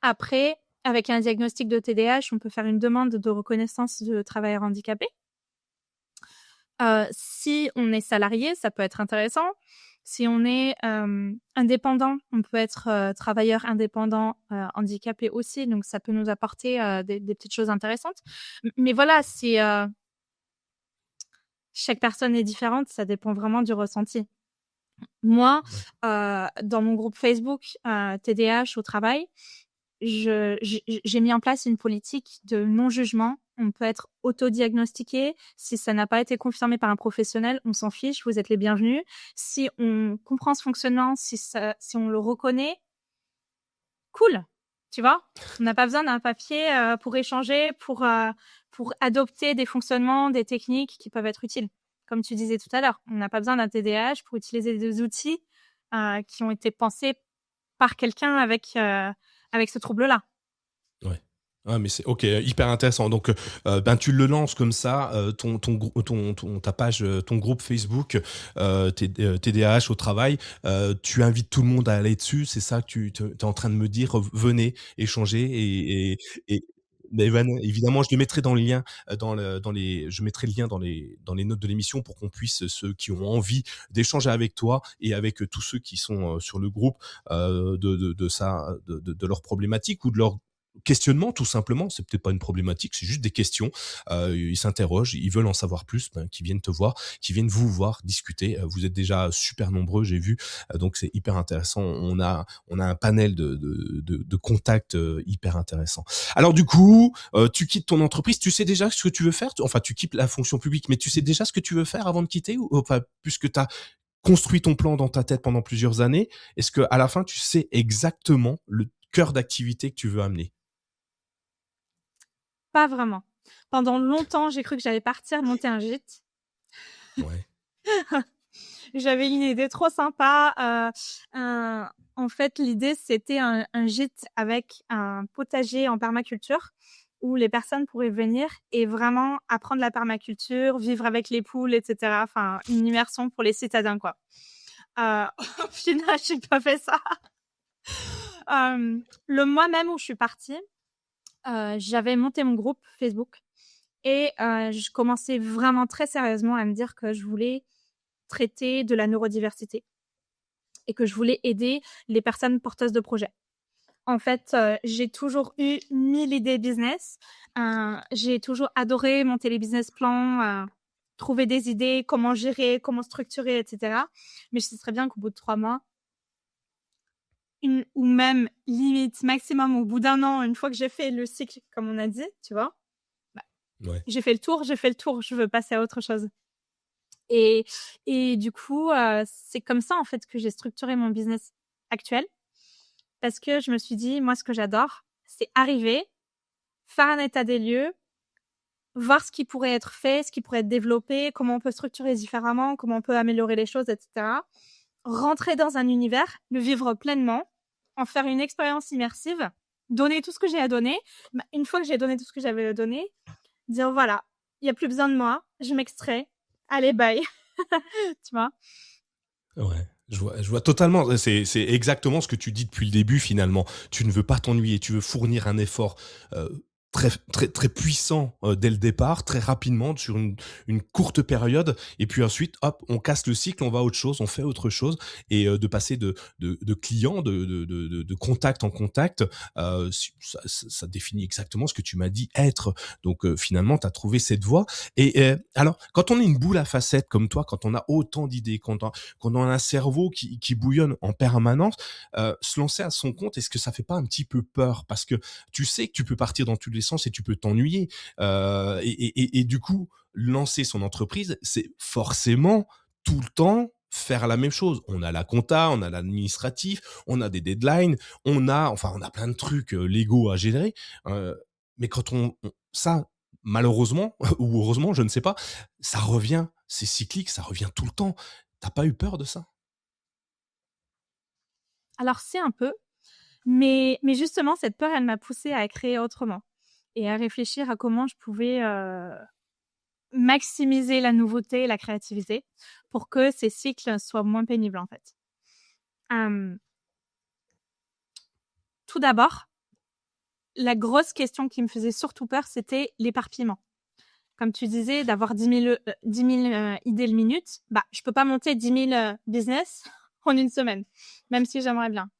Après, avec un diagnostic de TDAH, on peut faire une demande de reconnaissance de travailleur handicapé. Si on est salarié, ça peut être intéressant. Si on est, indépendant, on peut être, travailleur indépendant, handicapé aussi, donc ça peut nous apporter, des petites choses intéressantes. Mais voilà, chaque personne est différente, ça dépend vraiment du ressenti. Moi, Ouais. dans mon groupe Facebook, TDAH au travail, j'ai mis en place une politique de non-jugement. On peut être autodiagnostiqué. Si ça n'a pas été confirmé par un professionnel, on s'en fiche, vous êtes les bienvenus. Si on comprend ce fonctionnement, si on le reconnaît, cool, tu vois? On n'a pas besoin d'un papier, pour échanger, pour adopter des fonctionnements, des techniques qui peuvent être utiles. Comme tu disais tout à l'heure, on n'a pas besoin d'un TDAH pour utiliser des outils, qui ont été pensés par quelqu'un avec ce trouble-là. Ouais. Ah mais c'est OK, hyper intéressant. Donc, ben, tu le lances comme ça, ta page, ton groupe Facebook, TDAH au travail, tu invites tout le monde à aller dessus, c'est ça que tu es en train de me dire? Venez échanger et mais évidemment, je le mettrai dans le lien, dans les je mettrai le lien dans les notes de l'émission pour qu'on puisse, ceux qui ont envie d'échanger avec toi et avec, tous ceux qui sont, sur le groupe, de ça, de leurs problématiques ou de leurs questionnement tout simplement, c'est peut-être pas une problématique, c'est juste des questions. Ils s'interrogent, ils veulent en savoir plus, ben, qu'ils viennent te voir, qu'ils viennent vous voir discuter. Vous êtes déjà super nombreux, j'ai vu, donc c'est hyper intéressant. On a un panel de contacts hyper intéressant. Alors du coup, tu quittes ton entreprise, tu sais déjà ce que tu veux faire. Enfin, tu quittes la fonction publique, mais tu sais déjà ce que tu veux faire avant de quitter ou enfin, puisque tu as construit ton plan dans ta tête pendant plusieurs années, est-ce que à la fin tu sais exactement le cœur d'activité que tu veux amener? Pas vraiment. Pendant longtemps, j'ai cru que j'allais partir monter un gîte. Ouais. J'avais une idée trop sympa. En fait, l'idée, c'était un gîte avec un potager en permaculture où les personnes pourraient venir et vraiment apprendre la permaculture, vivre avec les poules, etc. Enfin, une immersion pour les citadins, quoi. Au final, j'ai pas fait ça. Le mois même où je suis partie, j'avais monté mon groupe Facebook et je commençais vraiment très sérieusement à me dire que je voulais traiter de la neurodiversité et que je voulais aider les personnes porteuses de projets. En fait, j'ai toujours eu 1000 idées business. J'ai toujours adoré monter les business plans, trouver des idées, comment gérer, comment structurer, etc. Mais je sais très bien qu'au bout de 3 mois, ou même limite maximum au bout d'un an, une fois que j'ai fait le cycle, comme on a dit, tu vois, bah, Ouais. j'ai fait le tour, je veux passer à autre chose. Et, et du coup, c'est comme ça en fait que j'ai structuré mon business actuel parce que je me suis dit, moi, ce que j'adore, c'est arriver, faire un état des lieux, voir ce qui pourrait être fait, ce qui pourrait être développé, comment on peut structurer différemment, comment on peut améliorer les choses, etc. Rentrer dans un univers, le vivre pleinement, en faire une expérience immersive, donner tout ce que j'ai à donner. Une fois que j'ai donné tout ce que j'avais à donner, dire voilà, il n'y a plus besoin de moi, je m'extrais, allez, bye. Tu vois? Ouais, je vois totalement. C'est exactement ce que tu dis depuis le début finalement. Tu ne veux pas t'ennuyer, tu veux fournir un effort très, très, très puissant dès le départ, très rapidement, sur une courte période. Et puis ensuite, hop, on casse le cycle, on va à autre chose, on fait autre chose. Et de passer de client, de contact en contact, ça définit exactement ce que tu m'as dit être. Donc finalement, tu as trouvé cette voie. Et alors, quand on est une boule à facettes comme toi, quand on a autant d'idées, qu'on a un cerveau qui bouillonne en permanence, se lancer à son compte, est-ce que ça fait pas un petit peu peur? Parce que tu sais que tu peux partir dans tous les sens et tu peux t'ennuyer. Et du coup, lancer son entreprise, c'est forcément tout le temps faire la même chose. On a la compta, on a l'administratif, on a des deadlines, on a plein de trucs légaux à gérer. Mais quand ça, malheureusement ou heureusement, je ne sais pas, ça revient, c'est cyclique, ça revient tout le temps. T'as pas eu peur de ça? Alors, c'est un peu, mais justement, cette peur, elle m'a poussée à créer autrement et à réfléchir à comment je pouvais maximiser la nouveauté et la créativité pour que ces cycles soient moins pénibles, en fait. Euh, Tout d'abord, la grosse question qui me faisait surtout peur, c'était l'éparpillement. Comme tu disais, d'avoir 10 000 idées le minute, bah, je peux pas monter 10 000 business en une semaine, même si j'aimerais bien.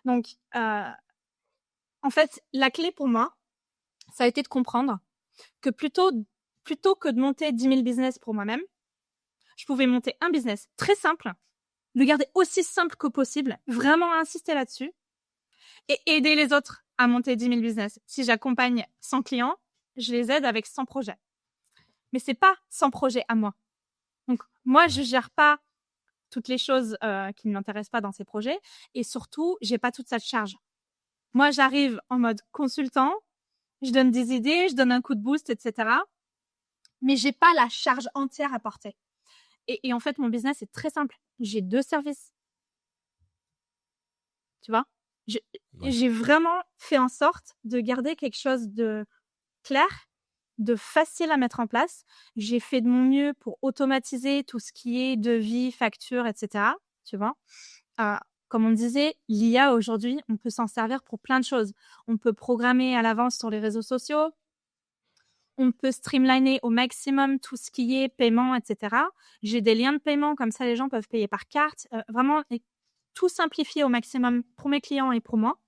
Donc, en fait, la clé pour moi, ça a été de comprendre que plutôt que de monter 10 000 business pour moi-même, je pouvais monter un business très simple le garder aussi simple que possible, vraiment insister là-dessus et aider les autres à monter 10 000 business. Si j'accompagne 100 clients, je les aide avec 100 projets. Mais c'est pas 100 projets à moi. Donc, moi, je gère pas toutes les choses qui ne m'intéressent pas dans ces projets et surtout, j'ai pas toute cette charge. Moi, j'arrive en mode consultant, je donne des idées, je donne un coup de boost, etc. Mais j'ai pas la charge entière à porter. Et en fait, mon business est très simple. J'ai 2 services. Tu vois? Ouais. J'ai vraiment fait en sorte de garder quelque chose de clair, de facile à mettre en place. J'ai fait de mon mieux pour automatiser tout ce qui est devis, factures, etc. Tu vois? Euh, Comme on disait, l'IA aujourd'hui, on peut s'en servir pour plein de choses. On peut programmer à l'avance sur les réseaux sociaux. On peut streamliner au maximum tout ce qui est paiement, etc. J'ai des liens de paiement, comme ça les gens peuvent payer par carte. Vraiment, tout simplifier au maximum pour mes clients et pour moi.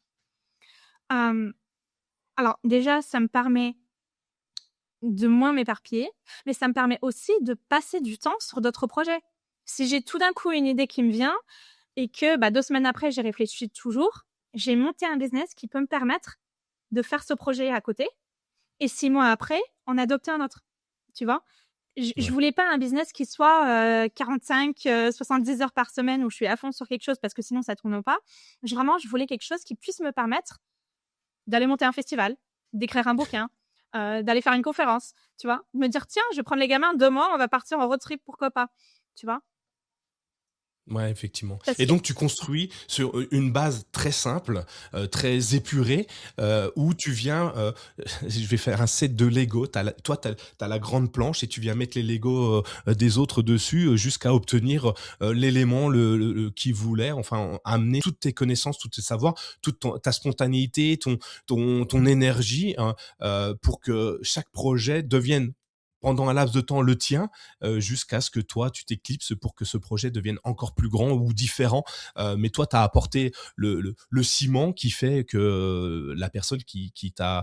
Alors déjà, ça me permet de moins m'éparpiller, mais ça me permet aussi de passer du temps sur d'autres projets. Si j'ai tout d'un coup une idée qui me vient et que 2 semaines après, j'y réfléchis toujours, j'ai monté un business qui peut me permettre de faire ce projet à côté et 6 mois après, en adopter un autre. Tu vois? Je Ouais. voulais pas un business qui soit 45, 70 heures par semaine où je suis à fond sur quelque chose parce que sinon ça tourne pas. Je voulais quelque chose qui puisse me permettre d'aller monter un festival, d'écrire un bouquin, d'aller faire une conférence, tu vois? Me dire: «Tiens, je vais prendre les gamins, 2 mois, on va partir en road trip, pourquoi pas?» Tu vois? Ouais, effectivement. Parce Et que donc tu construis sur une base très simple, très épurée, où tu viens, je vais faire un set de Lego. Toi, tu as la grande planche et tu viens mettre les Lego, des autres dessus, jusqu'à obtenir, l'élément le qu'ils voulaient, enfin, amener toutes tes connaissances, tous tes savoirs, toute ta spontanéité, ton énergie, hein, pour que chaque projet devienne, pendant un laps de temps, le tien, jusqu'à ce que toi, tu t'éclipses pour que ce projet devienne encore plus grand ou différent. Mais toi, tu as apporté le ciment qui fait que la personne qui t'a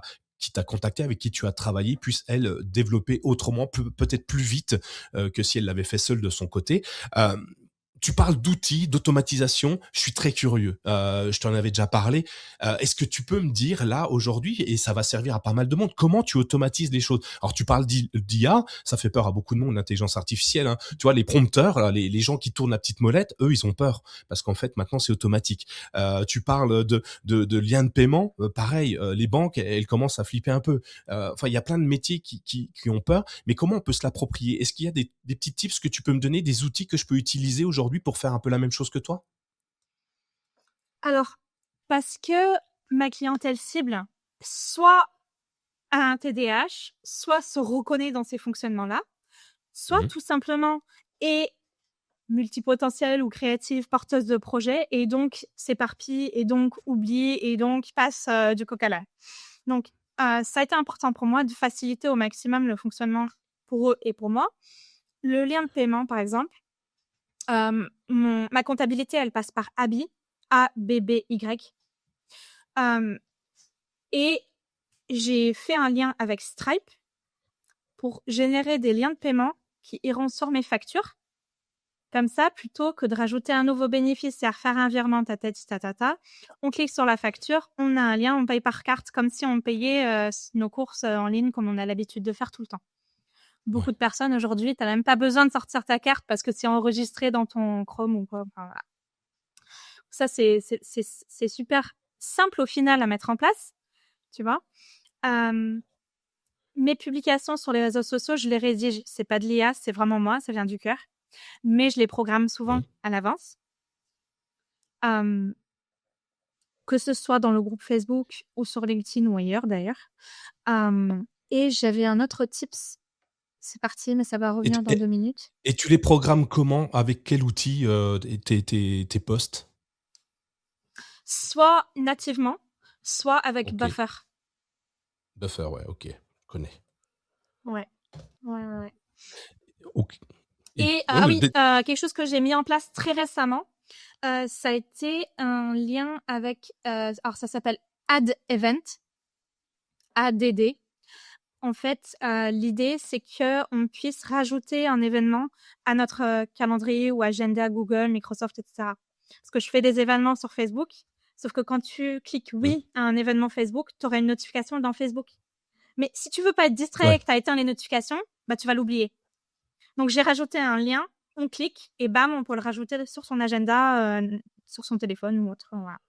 contacté, avec qui tu as travaillé, puisse, elle, développer autrement, peut-être plus vite que si elle l'avait fait seule de son côté. Euh, Tu parles d'outils, d'automatisation. Je suis très curieux. Je t'en avais déjà parlé. Est-ce que tu peux me dire là aujourd'hui, et ça va servir à pas mal de monde, comment tu automatises les choses? Alors tu parles d'IA, ça fait peur à beaucoup de monde, l'intelligence artificielle, hein. Tu vois, les prompteurs, là, les gens qui tournent la petite molette, eux, ils ont peur parce qu'en fait maintenant c'est automatique. Tu parles de liens de paiement, pareil, les banques, elles commencent à flipper un peu. Enfin, il y a plein de métiers qui ont peur, mais comment on peut se l'approprier? Est-ce qu'il y a des petits tips que tu peux me donner, des outils que je peux utiliser aujourd'hui pour faire un peu la même chose que toi? alors, parce que ma clientèle cible, soit a un TDAH, soit se reconnaît dans ces fonctionnements-là, soit Mmh. tout simplement est multipotentielle ou créative, porteuse de projet et donc s'éparpille et donc oublie et donc passe, du coq à l'âne. Donc, ça a été important pour moi de faciliter au maximum le fonctionnement pour eux et pour moi. Le lien de paiement, par exemple, ma comptabilité, elle passe par ABY, ABBY, hem et j'ai fait un lien avec Stripe pour générer des liens de paiement qui iront sur mes factures. Comme ça, plutôt que de rajouter un nouveau bénéficiaire, faire un virement, tatati tatata, on clique sur la facture, on a un lien, on paye par carte comme si on payait nos courses en ligne comme on a l'habitude de faire tout le temps. Beaucoup Ouais. de personnes aujourd'hui, tu n'as même pas besoin de sortir ta carte parce que c'est enregistré dans ton Chrome ou quoi. Enfin, voilà. Ça, c'est super simple au final à mettre en place, tu vois. Mes publications sur les réseaux sociaux, je les rédige. C'est pas de l'IA, c'est vraiment moi, ça vient du cœur. Mais je les programme souvent Mmh. à l'avance. Que ce soit dans le groupe Facebook ou sur LinkedIn ou ailleurs d'ailleurs. Et j'avais un autre tips. C'est parti, mais ça va Et tu revenir dans et 2 minutes. et tu les programmes comment? Avec quel outil, tes posts? Soit nativement, soit avec OK. Buffer. Buffer, ouais, OK, je connais. Ouais. Ouais, ouais, ouais. OK. Et Et ouais, ah mais oui, quelque chose que j'ai mis en place très récemment, ça a été un lien avec, alors ça s'appelle Add Event, ADD. En fait, l'idée, c'est qu'on puisse rajouter un événement à notre calendrier ou agenda Google, Microsoft, etc. Parce que je fais des événements sur Facebook, sauf que quand tu cliques Mmh. oui à un événement Facebook, tu auras une notification dans Facebook. Mais si tu veux pas être distrait Ouais. et que tu as éteint les notifications, bah, tu vas l'oublier. Donc, j'ai rajouté un lien, on clique et bam, on peut le rajouter sur son agenda, sur son téléphone ou autre. Voilà.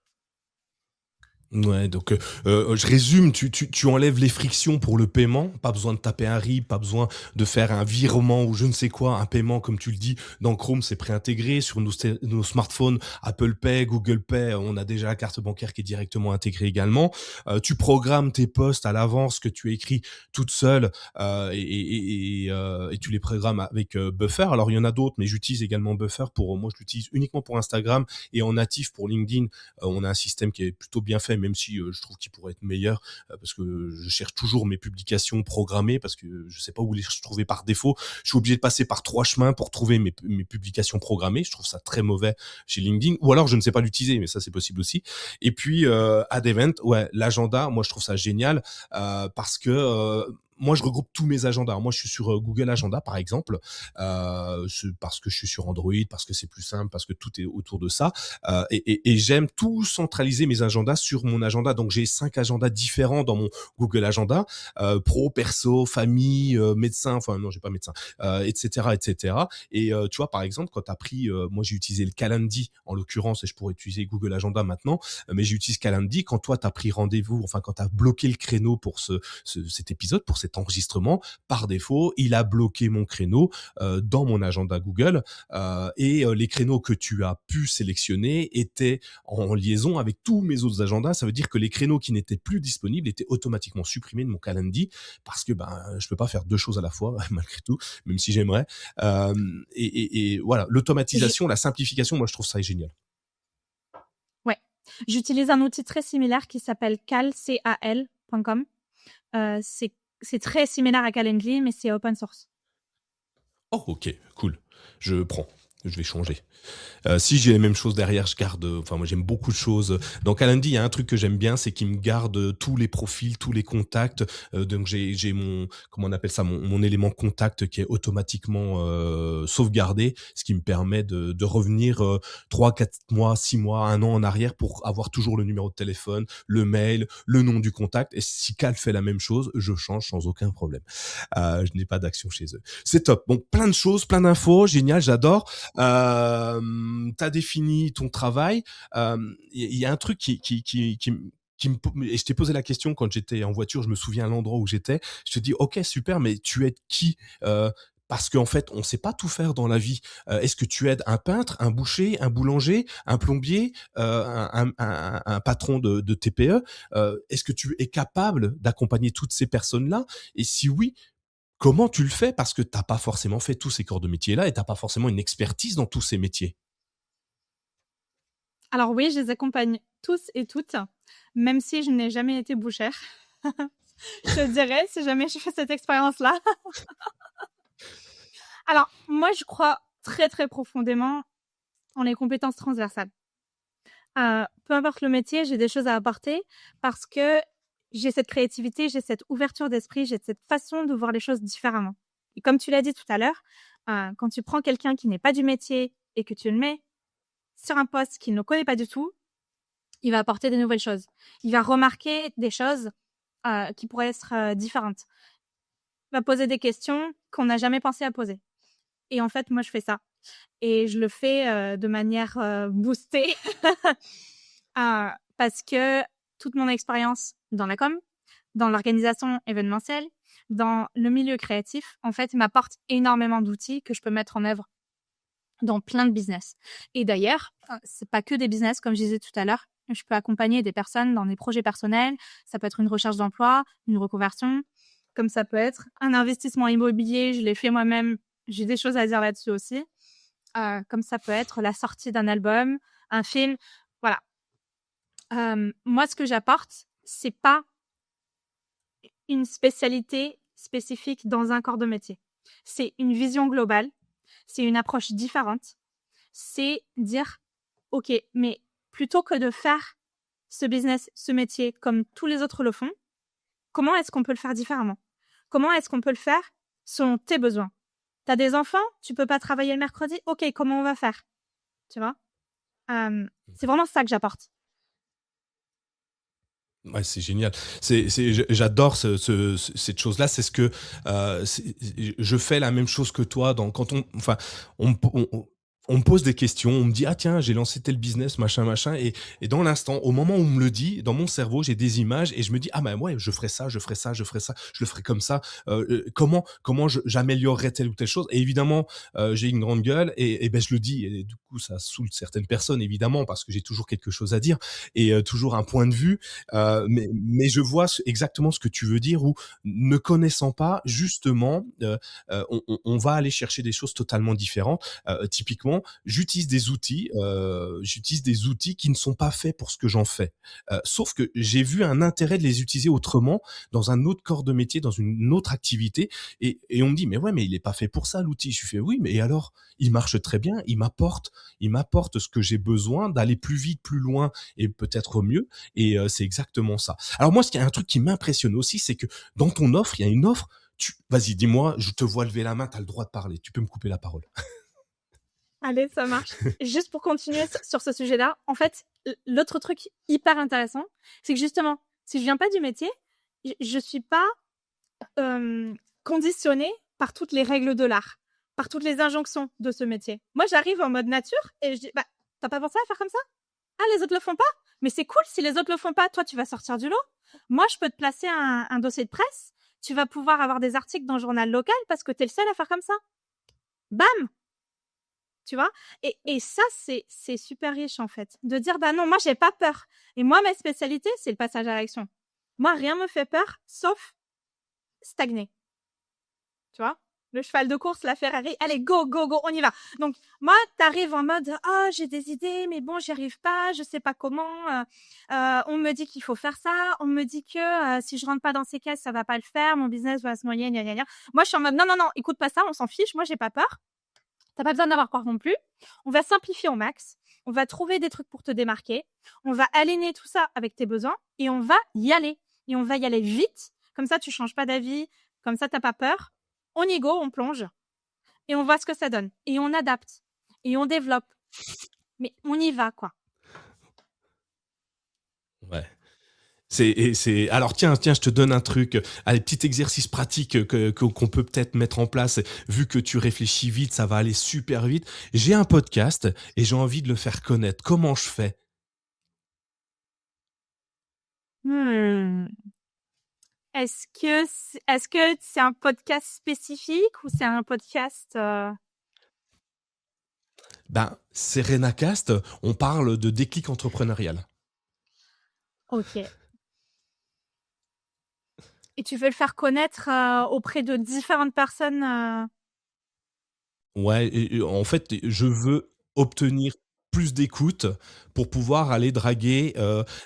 Ouais, donc je résume, tu enlèves les frictions pour le paiement, pas besoin de taper un RIB, pas besoin de faire un virement ou je ne sais quoi, un paiement comme tu le dis, dans Chrome c'est préintégré, sur nos smartphones, Apple Pay, Google Pay, on a déjà la carte bancaire qui est directement intégrée également. Tu programmes tes posts à l'avance que tu écris toute seule et tu les programmes avec Buffer. Alors il y en a d'autres, mais j'utilise également Buffer moi je l'utilise uniquement pour Instagram et en natif pour LinkedIn. On a un système qui est plutôt bien fait, même si je trouve qu'il pourrait être meilleur, parce que je cherche toujours mes publications programmées, parce que je sais pas où les trouver par défaut. Je suis obligé de passer par 3 chemins pour trouver mes publications programmées. Je trouve ça très mauvais chez LinkedIn, ou alors je ne sais pas l'utiliser, mais ça c'est possible aussi. Et puis Adevent, ouais, l'agenda, moi je trouve ça génial, parce que moi, je regroupe tous mes agendas. Moi, je suis sur Google Agenda, par exemple, parce que je suis sur Android, parce que c'est plus simple, parce que tout est autour de ça. Et j'aime tout centraliser mes agendas sur mon agenda. Donc, j'ai 5 agendas différents dans mon Google Agenda, pro, perso, famille, médecin. Enfin, non, j'ai pas médecin, etc., etc. Et tu vois, par exemple, quand tu as pris, moi, j'ai utilisé le Calendly en l'occurrence, et je pourrais utiliser Google Agenda maintenant, mais j'utilise Calendly. Quand toi, tu as pris rendez-vous, enfin, quand tu as bloqué le créneau pour cet épisode, pour cet enregistrement, par défaut, il a bloqué mon créneau dans mon agenda Google, et les créneaux que tu as pu sélectionner étaient en liaison avec tous mes autres agendas. Ça veut dire que les créneaux qui n'étaient plus disponibles étaient automatiquement supprimés de mon calendrier, parce que je peux pas faire deux choses à la fois malgré tout, même si j'aimerais. Et voilà, Je- l'automatisation, la simplification, moi je trouve ça génial. Ouais. J'utilise un outil très similaire qui s'appelle cal.com. C'est très similaire à Calendly, mais c'est open source. Oh ok, cool, je prends, je vais changer. Si j'ai les mêmes choses derrière, je garde. Enfin, moi, j'aime beaucoup de choses. Dans Calendly, il y a un truc que j'aime bien, c'est qu'il me garde tous les profils, tous les contacts. Donc, j'ai mon, comment on appelle ça, mon élément contact qui est automatiquement sauvegardé, ce qui me permet de revenir 3, 4 mois, 6 mois, 1 an en arrière pour avoir toujours le numéro de téléphone, le mail, le nom du contact. Et si Cal fait la même chose, je change sans aucun problème. Je n'ai pas d'action chez eux. C'est top. Bon, plein de choses, plein d'infos, génial, j'adore. T'as défini ton travail. Il y a un truc et je t'ai posé la question quand j'étais en voiture, je me souviens à l'endroit où j'étais. Je te dis, ok, super, mais tu aides qui? Parce qu'en fait, on sait pas tout faire dans la vie. Est-ce que tu aides un peintre, un boucher, un boulanger, un plombier, un patron de TPE? Est-ce que tu es capable d'accompagner toutes ces personnes-là? Et si oui, comment tu le fais? Parce que t'as pas forcément fait tous ces corps de métier-là et t'as pas forcément une expertise dans tous ces métiers. Alors oui, je les accompagne tous et toutes, même si je n'ai jamais été bouchère. Je te dirais, si jamais je fais cette expérience-là. Alors, moi, je crois très, très profondément en les compétences transversales. Peu importe le métier, j'ai des choses à apporter parce que j'ai cette créativité, j'ai cette ouverture d'esprit, j'ai cette façon de voir les choses différemment. Et comme tu l'as dit tout à l'heure, quand tu prends quelqu'un qui n'est pas du métier et que tu le mets sur un poste qu'il ne connaît pas du tout, il va apporter des nouvelles choses. Il va remarquer des choses qui pourraient être différentes. Il va poser des questions qu'on n'a jamais pensé à poser. Et en fait, moi, je fais ça. Et je le fais de manière boostée parce que toute mon expérience dans la com, dans l'organisation événementielle, dans le milieu créatif, en fait, m'apporte énormément d'outils que je peux mettre en œuvre dans plein de business. Et d'ailleurs, c'est pas que des business, comme je disais tout à l'heure. Je peux accompagner des personnes dans des projets personnels. Ça peut être une recherche d'emploi, une reconversion, comme ça peut être un investissement immobilier. Je l'ai fait moi-même. J'ai des choses à dire là-dessus aussi. Comme ça peut être la sortie d'un album, un film. Voilà. Moi, ce que j'apporte, c'est pas une spécialité spécifique dans un corps de métier. C'est une vision globale. C'est une approche différente. C'est dire, OK, mais plutôt que de faire ce business, ce métier comme tous les autres le font, comment est-ce qu'on peut le faire différemment? Comment est-ce qu'on peut le faire selon tes besoins? T'as des enfants, tu peux pas travailler le mercredi, ok, comment on va faire? Tu vois? C'est vraiment ça que j'apporte. Ouais, c'est génial. J'adore cette chose-là. C'est ce que je fais la même chose que toi. Quand on, me po- on me pose des questions, on me dit ah tiens j'ai lancé tel business machin machin et dans l'instant, au moment où on me le dit, dans mon cerveau j'ai des images et je me dis ah ben ouais je ferai ça, je ferai ça, je ferai ça, je le ferai comme ça. Comment j'améliorerais telle ou telle chose. Et évidemment j'ai une grande gueule et ben je le dis et du coup ça saoule certaines personnes évidemment parce que j'ai toujours quelque chose à dire et toujours un point de vue. Mais je vois exactement ce que tu veux dire où, ne connaissant pas, justement, on va aller chercher des choses totalement différentes. Typiquement, j'utilise des outils qui ne sont pas faits pour ce que j'en fais. Sauf que j'ai vu un intérêt de les utiliser autrement, dans un autre corps de métier, dans une autre activité. Et on me dit, mais ouais, mais il est pas fait pour ça, l'outil. Je fais, oui, mais et alors? Il marche très bien, il m'apporte ce que j'ai besoin d'aller plus vite, plus loin et peut-être mieux. Et c'est exactement ça. Alors moi, un truc qui m'impressionne aussi, c'est que dans ton offre, il y a une offre. Vas-y, dis-moi, je te vois lever la main, tu as le droit de parler. Tu peux me couper la parole. Allez, ça marche. Juste pour continuer sur ce sujet-là, en fait, l'autre truc hyper intéressant, c'est que justement, si je viens pas du métier, je suis pas conditionnée par toutes les règles de l'art, par toutes les injonctions de ce métier. Moi, j'arrive en mode nature et je dis, bah, t'as pas pensé à faire comme ça? Ah, les autres le font pas? Mais c'est cool, si les autres le font pas, toi, tu vas sortir du lot. Moi, je peux te placer un dossier de presse. Tu vas pouvoir avoir des articles dans le journal local parce que t'es le seul à faire comme ça. Bam! Tu vois? Et ça, c'est super riche, en fait. De dire, bah non, moi, j'ai pas peur. Et moi, ma spécialité, c'est le passage à l'action. Moi, rien me fait peur, sauf stagner. Tu vois? Le cheval de course, la Ferrari, allez, go, go, go, on y va. Donc, moi, t'arrives en mode, oh, j'ai des idées, mais bon, j'y arrive pas, je sais pas comment. On me dit qu'il faut faire ça, on me dit que si je rentre pas dans ces cases, ça va pas le faire, mon business va se noyer, gna, gna, gna. Moi, je suis en mode, non, non, non, écoute pas ça, on s'en fiche, moi, j'ai pas peur. T'as pas besoin d'avoir peur non plus. On va simplifier au max. On va trouver des trucs pour te démarquer. On va aligner tout ça avec tes besoins et on va y aller. Et on va y aller vite. Comme ça, tu changes pas d'avis. Comme ça, t'as pas peur. On y go, on plonge et on voit ce que ça donne. Et on adapte et on développe. Mais on y va, quoi. Ouais. Alors tiens, je te donne un truc, allez, petit exercice pratique qu'on peut peut-être mettre en place. Vu que tu réfléchis vite, ça va aller super vite. J'ai un podcast et j'ai envie de le faire connaître. Comment je fais? Hmm. Est-ce que c'est un podcast spécifique ou c'est un podcast Ben, Serenacast, on parle de déclic entrepreneurial. Ok. Et tu veux le faire connaître auprès de différentes personnes Ouais, en fait, je veux obtenir plus d'écoute pour pouvoir aller draguer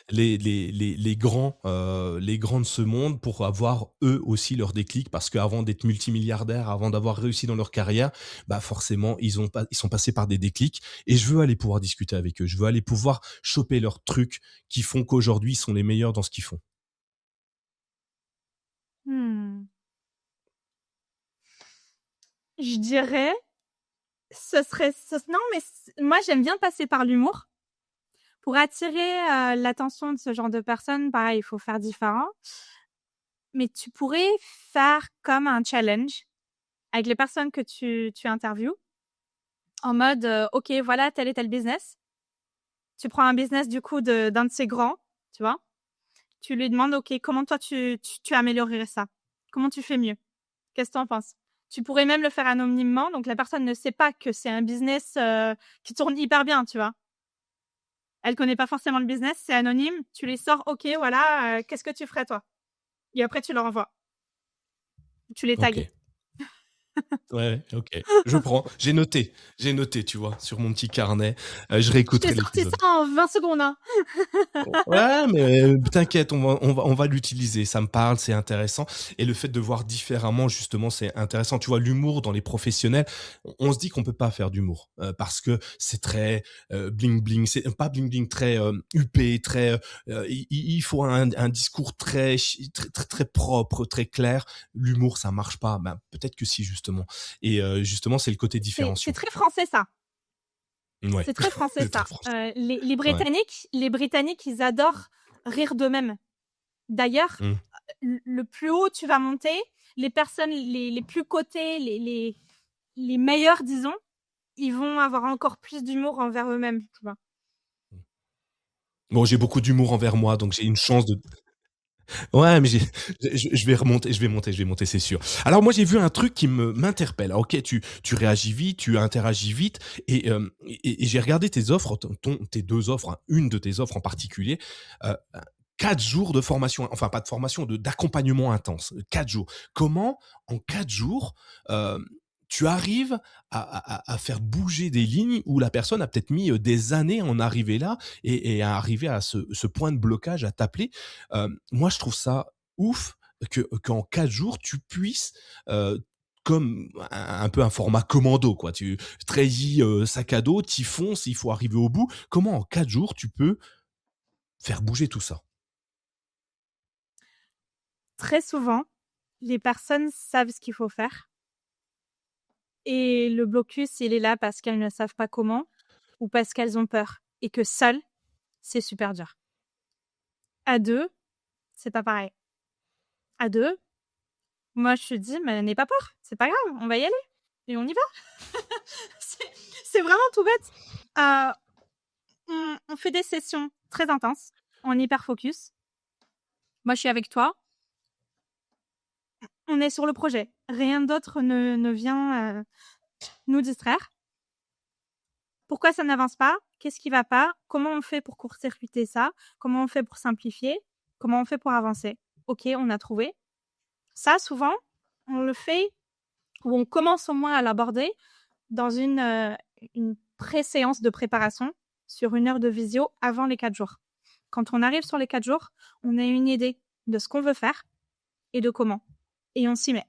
les grands de ce monde pour avoir eux aussi leur déclic. Parce qu'avant d'être multimilliardaires, avant d'avoir réussi dans leur carrière, bah forcément, ils sont passés par des déclics. Et je veux aller pouvoir discuter avec eux. Je veux aller pouvoir choper leurs trucs qui font qu'aujourd'hui, ils sont les meilleurs dans ce qu'ils font. Hmm. Je dirais, ce serait... Non, mais moi, j'aime bien passer par l'humour. Pour attirer l'attention de ce genre de personnes, pareil, il faut faire différent. Mais tu pourrais faire comme un challenge avec les personnes que tu interviews, en mode, OK, voilà, tel et tel business. Tu prends un business, du coup, d'un de ces grands, tu vois. Tu lui demandes, OK, comment toi, tu améliorerais ça? Comment tu fais mieux? Qu'est-ce que tu en penses? Tu pourrais même le faire anonymement, donc la personne ne sait pas que c'est un business qui tourne hyper bien, tu vois. Elle connaît pas forcément le business, c'est anonyme. Tu les sors, OK, voilà, qu'est-ce que tu ferais toi? Et après, tu leur envoies. Tu les tags. Ok. Ouais, OK. Je prends. J'ai noté, tu vois, sur mon petit carnet. Je Je t'ai réécouterai sorti l'épisode. ça en 20 secondes, hein. Ouais, mais t'inquiète, on va l'utiliser. Ça me parle, c'est intéressant. Et le fait de voir différemment, justement, c'est intéressant. Tu vois, l'humour dans les professionnels, on se dit qu'on peut pas faire d'humour parce que c'est très bling bling. C'est pas bling bling, très huppé, très. Il faut un discours très propre, très clair. L'humour, ça marche pas. Ben, peut-être que si, justement. Et justement, c'est le côté C'est différenciant. très français ça. Ouais, C'est très français c'est très ça. français. Ouais. Les Britanniques, ils adorent rire d'eux-mêmes. D'ailleurs, Mm. le plus haut tu vas monter, les personnes les plus cotées, les meilleurs, disons, ils vont avoir encore plus d'humour envers eux-mêmes, tu vois. Bon, j'ai beaucoup d'humour envers moi, donc j'ai une chance de. Ouais, mais je vais remonter, je vais monter, c'est sûr. Alors moi, j'ai vu un truc qui m'interpelle. Alors, ok, tu réagis vite, tu interagis vite, et j'ai regardé tes offres, tes deux offres, hein, une de tes offres en particulier. euh, 4 jours de formation, enfin pas de formation, d'accompagnement intense. 4 jours. Comment, en 4 jours, euh, tu arrives à faire bouger des lignes où la personne a peut-être mis des années à en arriver là et à arriver à ce point de blocage, à t'appeler. Moi, je trouve ça ouf qu'en 4 jours, tu puisses, comme un peu un format commando, quoi. Tu trahis sac à dos, t'y fonces, il faut arriver au bout. Comment en 4 jours, tu peux faire bouger tout ça? Très souvent, les personnes savent ce qu'il faut faire et le blocus, il est là parce qu'elles ne savent pas comment ou parce qu'elles ont peur et que seules, c'est super dur. À deux, c'est pas pareil. À deux, moi je te dis, mais n'aie pas peur, c'est pas grave, on va y aller et on y va. c'est c'est vraiment tout bête. Euh, on fait des sessions très intenses, en hyper focus. Moi je suis avec toi, on est sur le projet. Rien d'autre ne vient nous distraire. Pourquoi ça n'avance pas? Qu'est-ce qui va pas? Comment on fait pour court-circuiter ça? Comment on fait pour simplifier? Comment on fait pour avancer? Ok, on a trouvé. Ça, souvent, on le fait ou on commence au moins à l'aborder dans une pré-séance de préparation sur 1 heure de visio avant les 4 jours. Quand on arrive sur les 4 jours, on a une idée de ce qu'on veut faire et de comment. Et on s'y met.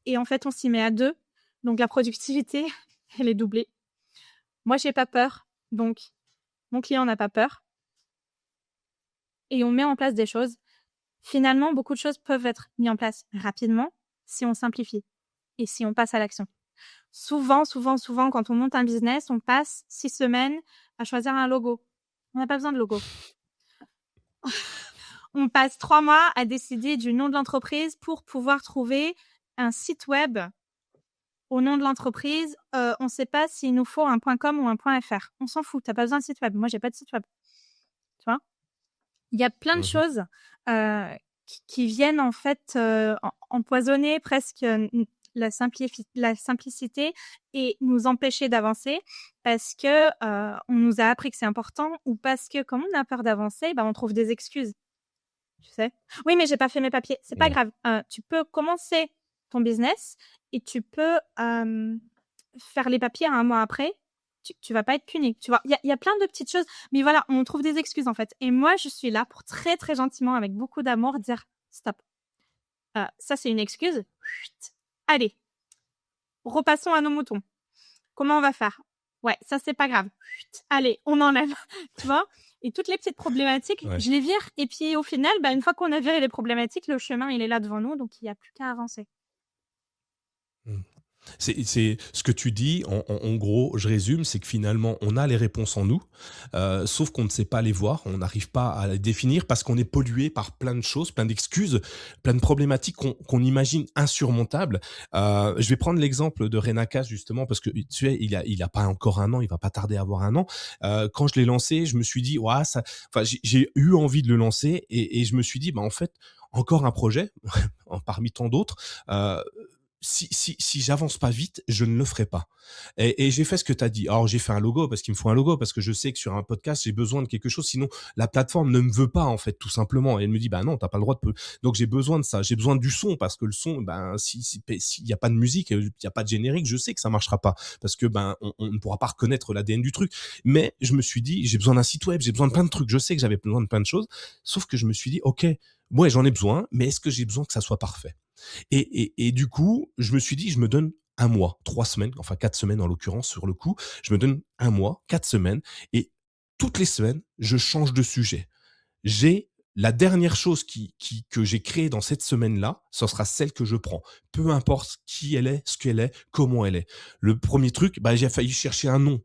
Et en fait, on s'y met à deux. Donc, la productivité, elle est doublée. Moi, j'ai pas peur. Donc, mon client n'a pas peur. Et on met en place des choses. Finalement, beaucoup de choses peuvent être mises en place rapidement si on simplifie et si on passe à l'action. Souvent, quand on monte un business, on passe 6 semaines à choisir un logo. On n'a pas besoin de logo. On passe 3 mois à décider du nom de l'entreprise pour pouvoir trouver un site web au nom de l'entreprise. On ne sait pas s'il nous faut un .com ou un .fr. On s'en fout, tu n'as pas besoin de site web. Moi, j'ai pas de site web. Tu vois? Il y a plein de Mmh. choses qui viennent en fait empoisonner presque la simplicité et nous empêcher d'avancer parce que on nous a appris que c'est important ou parce que comme on a peur d'avancer, on trouve des excuses. Tu sais? Oui, mais j'ai pas fait mes papiers. C'est pas Ouais. grave. Tu peux commencer ton business et tu peux faire les papiers 1 mois après. Tu vas pas être puni. Tu vois, il y a plein de petites choses, mais voilà, on trouve des excuses en fait. Et moi, je suis là pour très très gentiment, avec beaucoup d'amour, dire stop. Ça, c'est une excuse. Chut. Allez, repassons à nos moutons. Comment on va faire? Ouais, ça, c'est pas grave. Chut. Allez, on enlève. Tu vois? Et toutes les petites problématiques, Ouais. je les vire. Et puis, au final, une fois qu'on a viré les problématiques, le chemin, il est là devant nous. Donc, il n'y a plus qu'à avancer. Mmh. C'est ce que tu dis, en gros, je résume, c'est que finalement, on a les réponses en nous, sauf qu'on ne sait pas les voir, on n'arrive pas à les définir parce qu'on est pollué par plein de choses, plein d'excuses, plein de problématiques qu'on imagine insurmontables. Je vais prendre l'exemple de Renakas justement parce que tu sais, il a pas encore un an, il va pas tarder à avoir un an. Quand je l'ai lancé, je me suis dit, ouais, ça, enfin, j'ai eu envie de le lancer et je me suis dit, en fait, encore un projet parmi tant d'autres. si j'avance pas vite, je ne le ferai pas. Et j'ai fait ce que tu as dit. Alors, j'ai fait un logo parce qu'il me faut un logo, parce que je sais que sur un podcast, j'ai besoin de quelque chose. Sinon, la plateforme ne me veut pas, en fait, tout simplement. Et elle me dit, bah non, t'as pas le droit de. Donc, j'ai besoin de ça. J'ai besoin du son, parce que le son, ben, s'il y a pas de musique, il y a pas de générique, je sais que ça marchera pas. Parce que, ben, on ne pourra pas reconnaître l'ADN du truc. Mais je me suis dit, j'ai besoin d'un site web, j'ai besoin de plein de trucs. Je sais que j'avais besoin de plein de choses. Sauf que je me suis dit, OK, ouais, j'en ai besoin, mais est-ce que j'ai besoin que ça soit parfait? Et du coup, je me suis dit, je me donne un mois, 3 semaines, enfin 4 semaines en l'occurrence sur le coup. Je me donne un mois, 4 semaines, et toutes les semaines, je change de sujet. J'ai la dernière chose que j'ai créée dans cette semaine-là, ce sera celle que je prends. Peu importe qui elle est, ce qu'elle est, comment elle est. Le premier truc, bah, j'ai failli chercher un nom.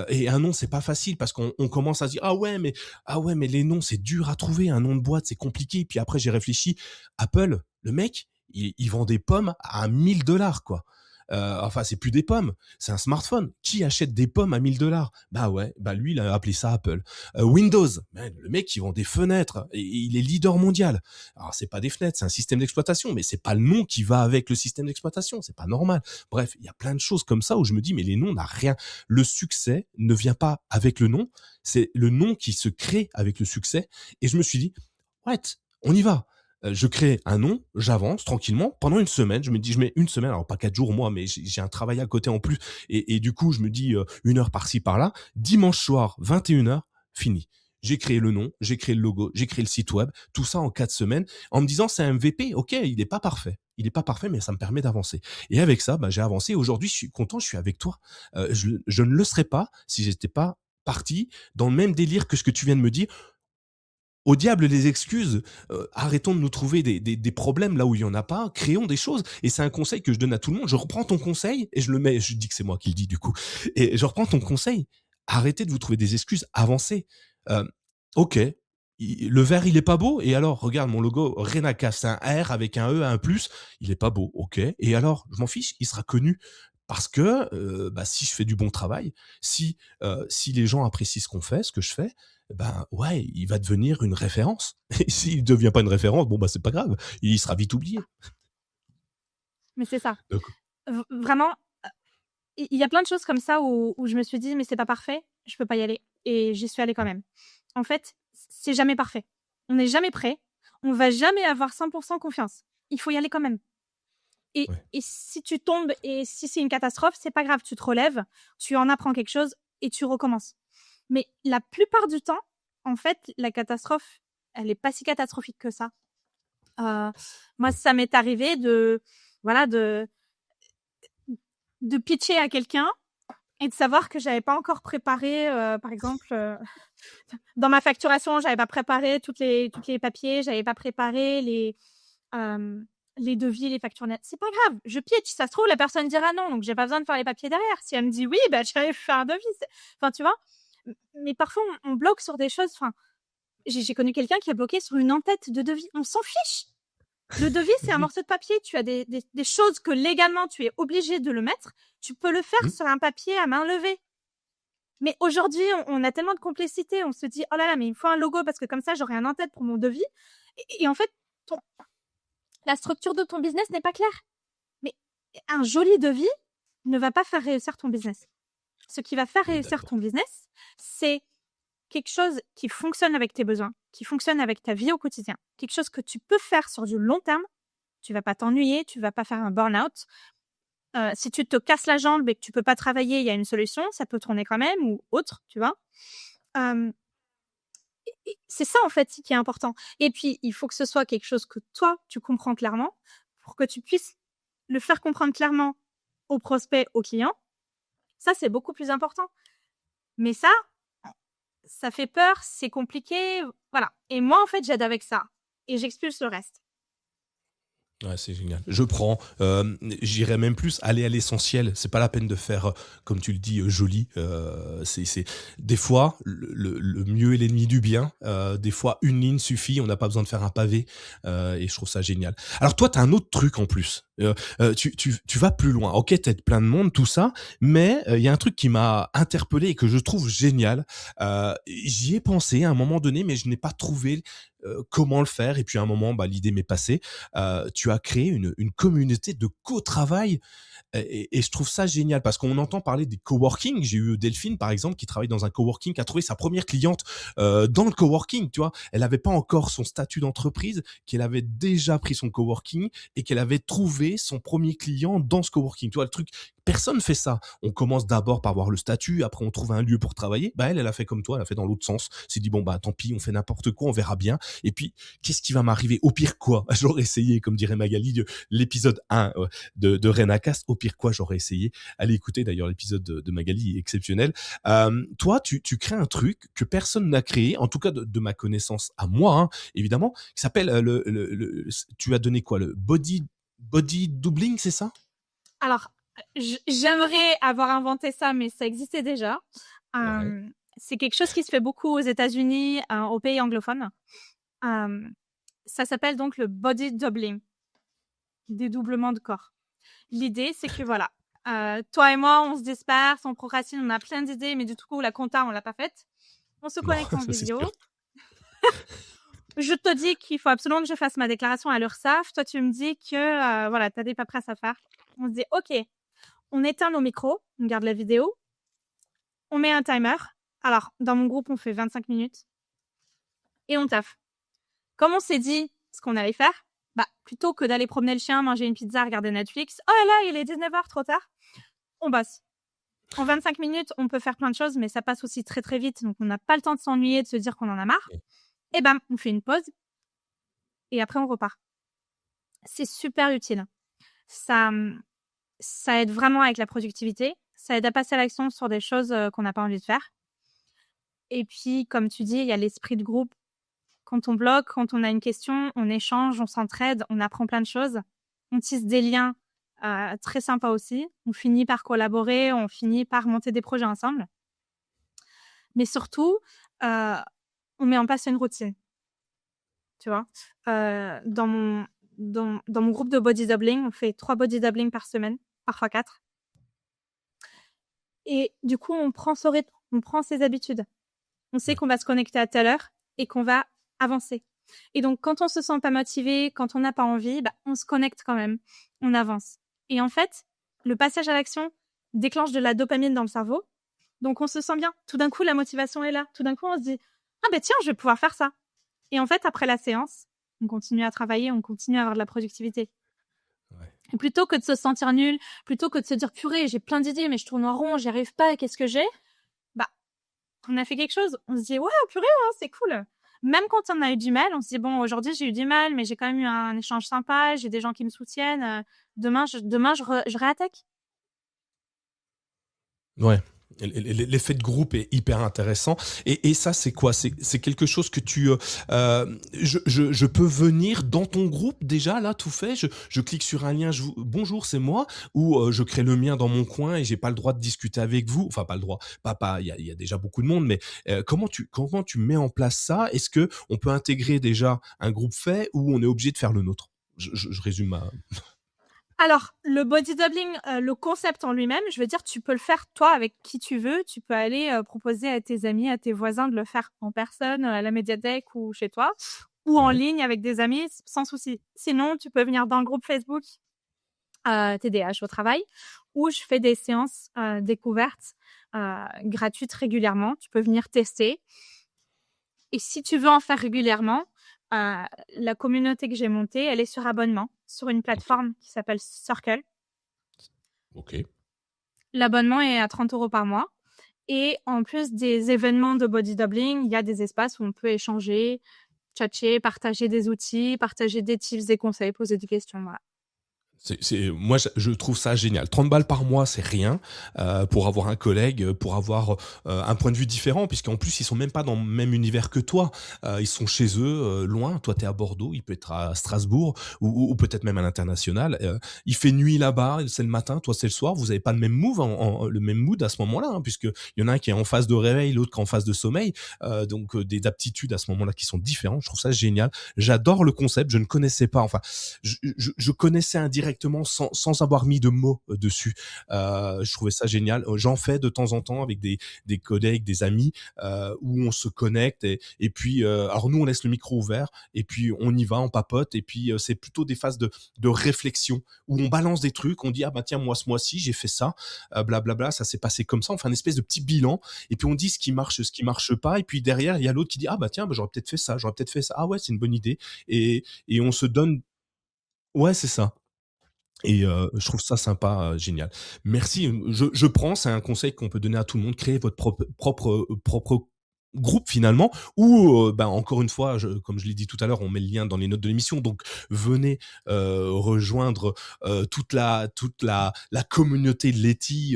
Et un nom, c'est pas facile parce qu'on commence à se dire, ah ouais, mais les noms, c'est dur à trouver. Un nom de boîte, c'est compliqué. Puis après, j'ai réfléchi. Apple, le mec, il vend des pommes à 1000 $, quoi. Enfin, c'est plus des pommes, c'est un smartphone. Qui achète des pommes à 1000 $? Bah ouais, bah lui, il a appelé ça Apple. Windows, man, le mec, il vend des fenêtres et il est leader mondial. Alors, c'est pas des fenêtres, c'est un système d'exploitation, mais c'est pas le nom qui va avec le système d'exploitation, c'est pas normal. Bref, il y a plein de choses comme ça où je me dis, mais les noms n'ont rien. Le succès ne vient pas avec le nom, c'est le nom qui se crée avec le succès. Et je me suis dit, ouais, on y va. Je crée un nom, j'avance tranquillement. Pendant une semaine, je me dis, je mets une semaine, alors pas 4 jours, moi, mais j'ai un travail à côté en plus. Et du coup, je me dis 1 heure par-ci, par-là. Dimanche soir, 21 h, fini. J'ai créé le nom, j'ai créé le logo, j'ai créé le site web, tout ça en 4 semaines, en me disant c'est un MVP, ok, il n'est pas parfait. Il n'est pas parfait, mais ça me permet d'avancer. Et avec ça, bah, j'ai avancé. Aujourd'hui, je suis content, je suis avec toi. Je ne le serais pas si j'étais pas parti dans le même délire que ce que tu viens de me dire. Au diable les excuses, arrêtons de nous trouver des problèmes là où il y en a pas, créons des choses. Et c'est un conseil que je donne à tout le monde. Je reprends ton conseil et je le mets, je dis que c'est moi qui le dis du coup. Et je reprends ton conseil. Arrêtez de vous trouver des excuses, avancez. OK, le vert il est pas beau, et alors regarde mon logo, rien à casser, c'est un R avec un E, un plus, il est pas beau, OK. Et alors, je m'en fiche, il sera connu parce que bah, si je fais du bon travail, si les gens apprécient ce qu'on fait, ce que je fais, ben ouais, il va devenir une référence. Et s'il devient pas une référence, bon bah c'est pas grave, il sera vite oublié. Mais c'est ça. Donc, Vraiment, il y a plein de choses comme ça où je me suis dit, mais c'est pas parfait, je peux pas y aller. Et j'y suis allée quand même. En fait, c'est jamais parfait. On n'est jamais prêt. On va jamais avoir 100% confiance. Il faut y aller quand même. ouais. Et si tu tombes et si c'est une catastrophe, c'est pas grave, tu te relèves, tu en apprends quelque chose et tu recommences. Mais la plupart du temps, en fait, la catastrophe, elle est pas si catastrophique que ça. Moi, ça m'est arrivé voilà, de pitcher à quelqu'un et de savoir que j'avais pas encore préparé, par exemple, dans ma facturation, j'avais pas préparé toutes les papiers, j'avais pas préparé les devis, les factures nettes. C'est pas grave, je pitch, ça se trouve, la personne dira non, donc j'ai pas besoin de faire les papiers derrière. Si elle me dit oui, bah, j'allais faire un devis. Enfin, tu vois? Mais parfois, on bloque sur des choses. Enfin, j'ai connu quelqu'un qui a bloqué sur une en-tête de devis. On s'en fiche. Le devis, c'est un morceau de papier. Tu as des choses que légalement, tu es obligé de le mettre. Tu peux le faire Mmh. sur un papier à main levée. Mais aujourd'hui, on a tellement de complexité. On se dit, oh là là, mais il me faut un logo parce que comme ça, j'aurai un en-tête pour mon devis. Et en fait, la structure de ton business n'est pas claire. Mais un joli devis ne va pas faire réussir ton business. Ce qui va faire réussir D'accord. ton business, c'est quelque chose qui fonctionne avec tes besoins, qui fonctionne avec ta vie au quotidien, quelque chose que tu peux faire sur du long terme. Tu vas pas t'ennuyer, tu vas pas faire un burn-out. Si tu te casses la jambe et que tu peux pas travailler, il y a une solution, ça peut tourner quand même ou autre, tu vois. C'est ça en fait qui est important. Et puis, il faut que ce soit quelque chose que toi, tu comprends clairement pour que tu puisses le faire comprendre clairement aux prospects, aux clients. Ça, c'est beaucoup plus important. Mais ça fait peur, c'est compliqué, voilà. Et moi, en fait, j'aide avec ça et j'expulse le reste. Ouais, c'est génial. Je prends. J'irais même plus aller à l'essentiel. C'est pas la peine de faire, comme tu le dis, joli. C'est des fois le mieux est l'ennemi du bien. Des fois une ligne suffit. On n'a pas besoin de faire un pavé. Et je trouve ça génial. Alors toi, t'as un autre truc en plus. Tu vas plus loin. Ok, t'aides plein de monde, tout ça, mais il y a un truc qui m'a interpellé et que je trouve génial. J'y ai pensé à un moment donné, mais je n'ai pas trouvé comment le faire. Et puis à un moment, l'idée m'est passée. Tu as créé une communauté de co-travail et je trouve ça génial parce qu'on entend parler des coworking. J'ai eu Delphine, par exemple, qui travaille dans un coworking, qui a trouvé sa première cliente dans le coworking, tu vois. Elle n'avait pas encore son statut d'entreprise, qu'elle avait déjà pris son coworking et qu'elle avait trouvé son premier client dans ce coworking. Tu vois, le truc, personne fait ça. On commence d'abord par voir le statut, après on trouve un lieu pour travailler. Elle a fait comme toi, elle a fait dans l'autre sens. S'est dit, bon, tant pis, on fait n'importe quoi, on verra bien. Et puis, qu'est-ce qui va m'arriver? Au pire quoi? J'aurais essayé, comme dirait Magali, l'épisode 1 de Renacast. Au pire quoi, j'aurais essayé. Allez écouter d'ailleurs l'épisode de Magali, exceptionnel. Toi, tu crées un truc que personne n'a créé, en tout cas de ma connaissance à moi, hein, évidemment, qui s'appelle tu as donné quoi? Le body doubling, c'est ça? Alors, j'aimerais avoir inventé ça, mais ça existait déjà. Ouais. C'est quelque chose qui se fait beaucoup aux États-Unis, aux pays anglophones. Ça s'appelle donc le body doubling, dédoublement de corps. L'idée, c'est que voilà, toi et moi, on se disperse, on procrastine, on a plein d'idées, mais du coup, la compta, on l'a pas faite. On se Non, connecte en ça c'est visio. sûr. Je te dis qu'il faut absolument que je fasse ma déclaration à l'URSSAF. Toi, tu me dis que voilà, tu as des paperasses à faire. On se dit, OK, on éteint nos micros, on garde la vidéo, on met un timer. Alors, dans mon groupe, on fait 25 minutes et on taffe. Comme on s'est dit ce qu'on allait faire, plutôt que d'aller promener le chien, manger une pizza, regarder Netflix, oh là là, il est 19h, trop tard, on bosse. En 25 minutes, on peut faire plein de choses, mais ça passe aussi très très vite, donc on n'a pas le temps de s'ennuyer, de se dire qu'on en a marre. Et on fait une pause et après on repart. C'est super utile. Ça aide vraiment avec la productivité, ça aide à passer à l'action sur des choses qu'on n'a pas envie de faire. Et puis, comme tu dis, il y a l'esprit de groupe. Quand on bloque, quand on a une question, on échange, on s'entraide, on apprend plein de choses. On tisse des liens très sympas aussi. On finit par collaborer, on finit par monter des projets ensemble. Mais surtout, on met en place une routine. Tu vois, dans mon groupe de body doubling, on fait 3 body doubling par semaine, parfois 4. Et du coup, on prend son rythme, on prend ses habitudes. On sait qu'on va se connecter à telle heure et qu'on va avancer. Et donc, quand on se sent pas motivé, quand on n'a pas envie, on se connecte quand même, on avance. Et en fait, le passage à l'action déclenche de la dopamine dans le cerveau. Donc, on se sent bien. Tout d'un coup, la motivation est là. Tout d'un coup, on se dit « Ah tiens, je vais pouvoir faire ça ». Et en fait, après la séance, on continue à travailler, on continue à avoir de la productivité. Ouais. Et plutôt que de se sentir nul, plutôt que de se dire « Purée, j'ai plein d'idées, mais je tourne en rond, j'y arrive pas, qu'est-ce que j'ai ?» on a fait quelque chose. On se dit « Ouais, purée, hein, c'est cool ». Même quand on a eu du mal, on se dit « Bon, aujourd'hui, j'ai eu du mal, mais j'ai quand même eu un échange sympa, j'ai des gens qui me soutiennent. Demain, je réattaque. » Ouais. L'effet de groupe est hyper intéressant. Et ça, c'est quoi? C'est quelque chose que je peux venir dans ton groupe déjà, là, tout fait. Je clique sur un lien, bonjour, c'est moi, ou je crée le mien dans mon coin et j'ai pas le droit de discuter avec vous. Enfin, pas le droit. Il y a déjà beaucoup de monde, mais comment tu mets en place ça? Est-ce que on peut intégrer déjà un groupe fait ou on est obligé de faire le nôtre? Je résume ma... Alors, le body doubling, le concept en lui-même, je veux dire, tu peux le faire toi avec qui tu veux. Tu peux aller proposer à tes amis, à tes voisins de le faire en personne, à la médiathèque ou chez toi, ou en ligne avec des amis, sans souci. Sinon, tu peux venir dans le groupe Facebook TDAH au travail, où je fais des séances découvertes gratuites régulièrement. Tu peux venir tester. Et si tu veux en faire régulièrement, la communauté que j'ai montée, elle est sur abonnement, sur une plateforme qui s'appelle Circle. Ok. L'abonnement est à 30 € par mois. Et en plus des événements de body doubling, il y a des espaces où on peut échanger, tchatcher, partager des outils, partager des tips, des conseils, poser des questions. Voilà. Moi, je trouve ça génial. 30 balles par mois, c'est rien pour avoir un collègue, pour avoir un point de vue différent, puisqu'en plus, ils sont même pas dans le même univers que toi. Ils sont chez eux, loin. Toi, tu es à Bordeaux, il peut être à Strasbourg ou peut-être même à l'international. Il fait nuit là-bas, c'est le matin, toi, c'est le soir. Vous avez pas le même le même mood à ce moment-là, hein, puisque il y en a un qui est en phase de réveil, l'autre qui est en phase de sommeil. Donc, des aptitudes à ce moment-là qui sont différentes. Je trouve ça génial. J'adore le concept. Je ne connaissais pas. Enfin, je connaissais indirectement directement sans avoir mis de mots dessus. Je trouvais ça génial. J'en fais de temps en temps avec des collègues, des amis, où on se connecte et puis alors nous on laisse le micro ouvert et puis on y va, on papote et puis c'est plutôt des phases de réflexion où on balance des trucs, on dit ah bah tiens moi ce mois-ci j'ai fait ça, blablabla, ça s'est passé comme ça, on fait un espèce de petit bilan et puis on dit ce qui marche pas et puis derrière il y a l'autre qui dit ah bah tiens bah, j'aurais peut-être fait ça, j'aurais peut-être fait ça, ah ouais c'est une bonne idée et on se donne ouais c'est ça. Et je trouve ça sympa, génial. Merci, je prends, c'est un conseil qu'on peut donner à tout le monde, créer votre propre groupe finalement ou bah, encore une fois, comme je l'ai dit tout à l'heure, on met le lien dans les notes de l'émission, donc venez, rejoindre, toute la communauté de Letty,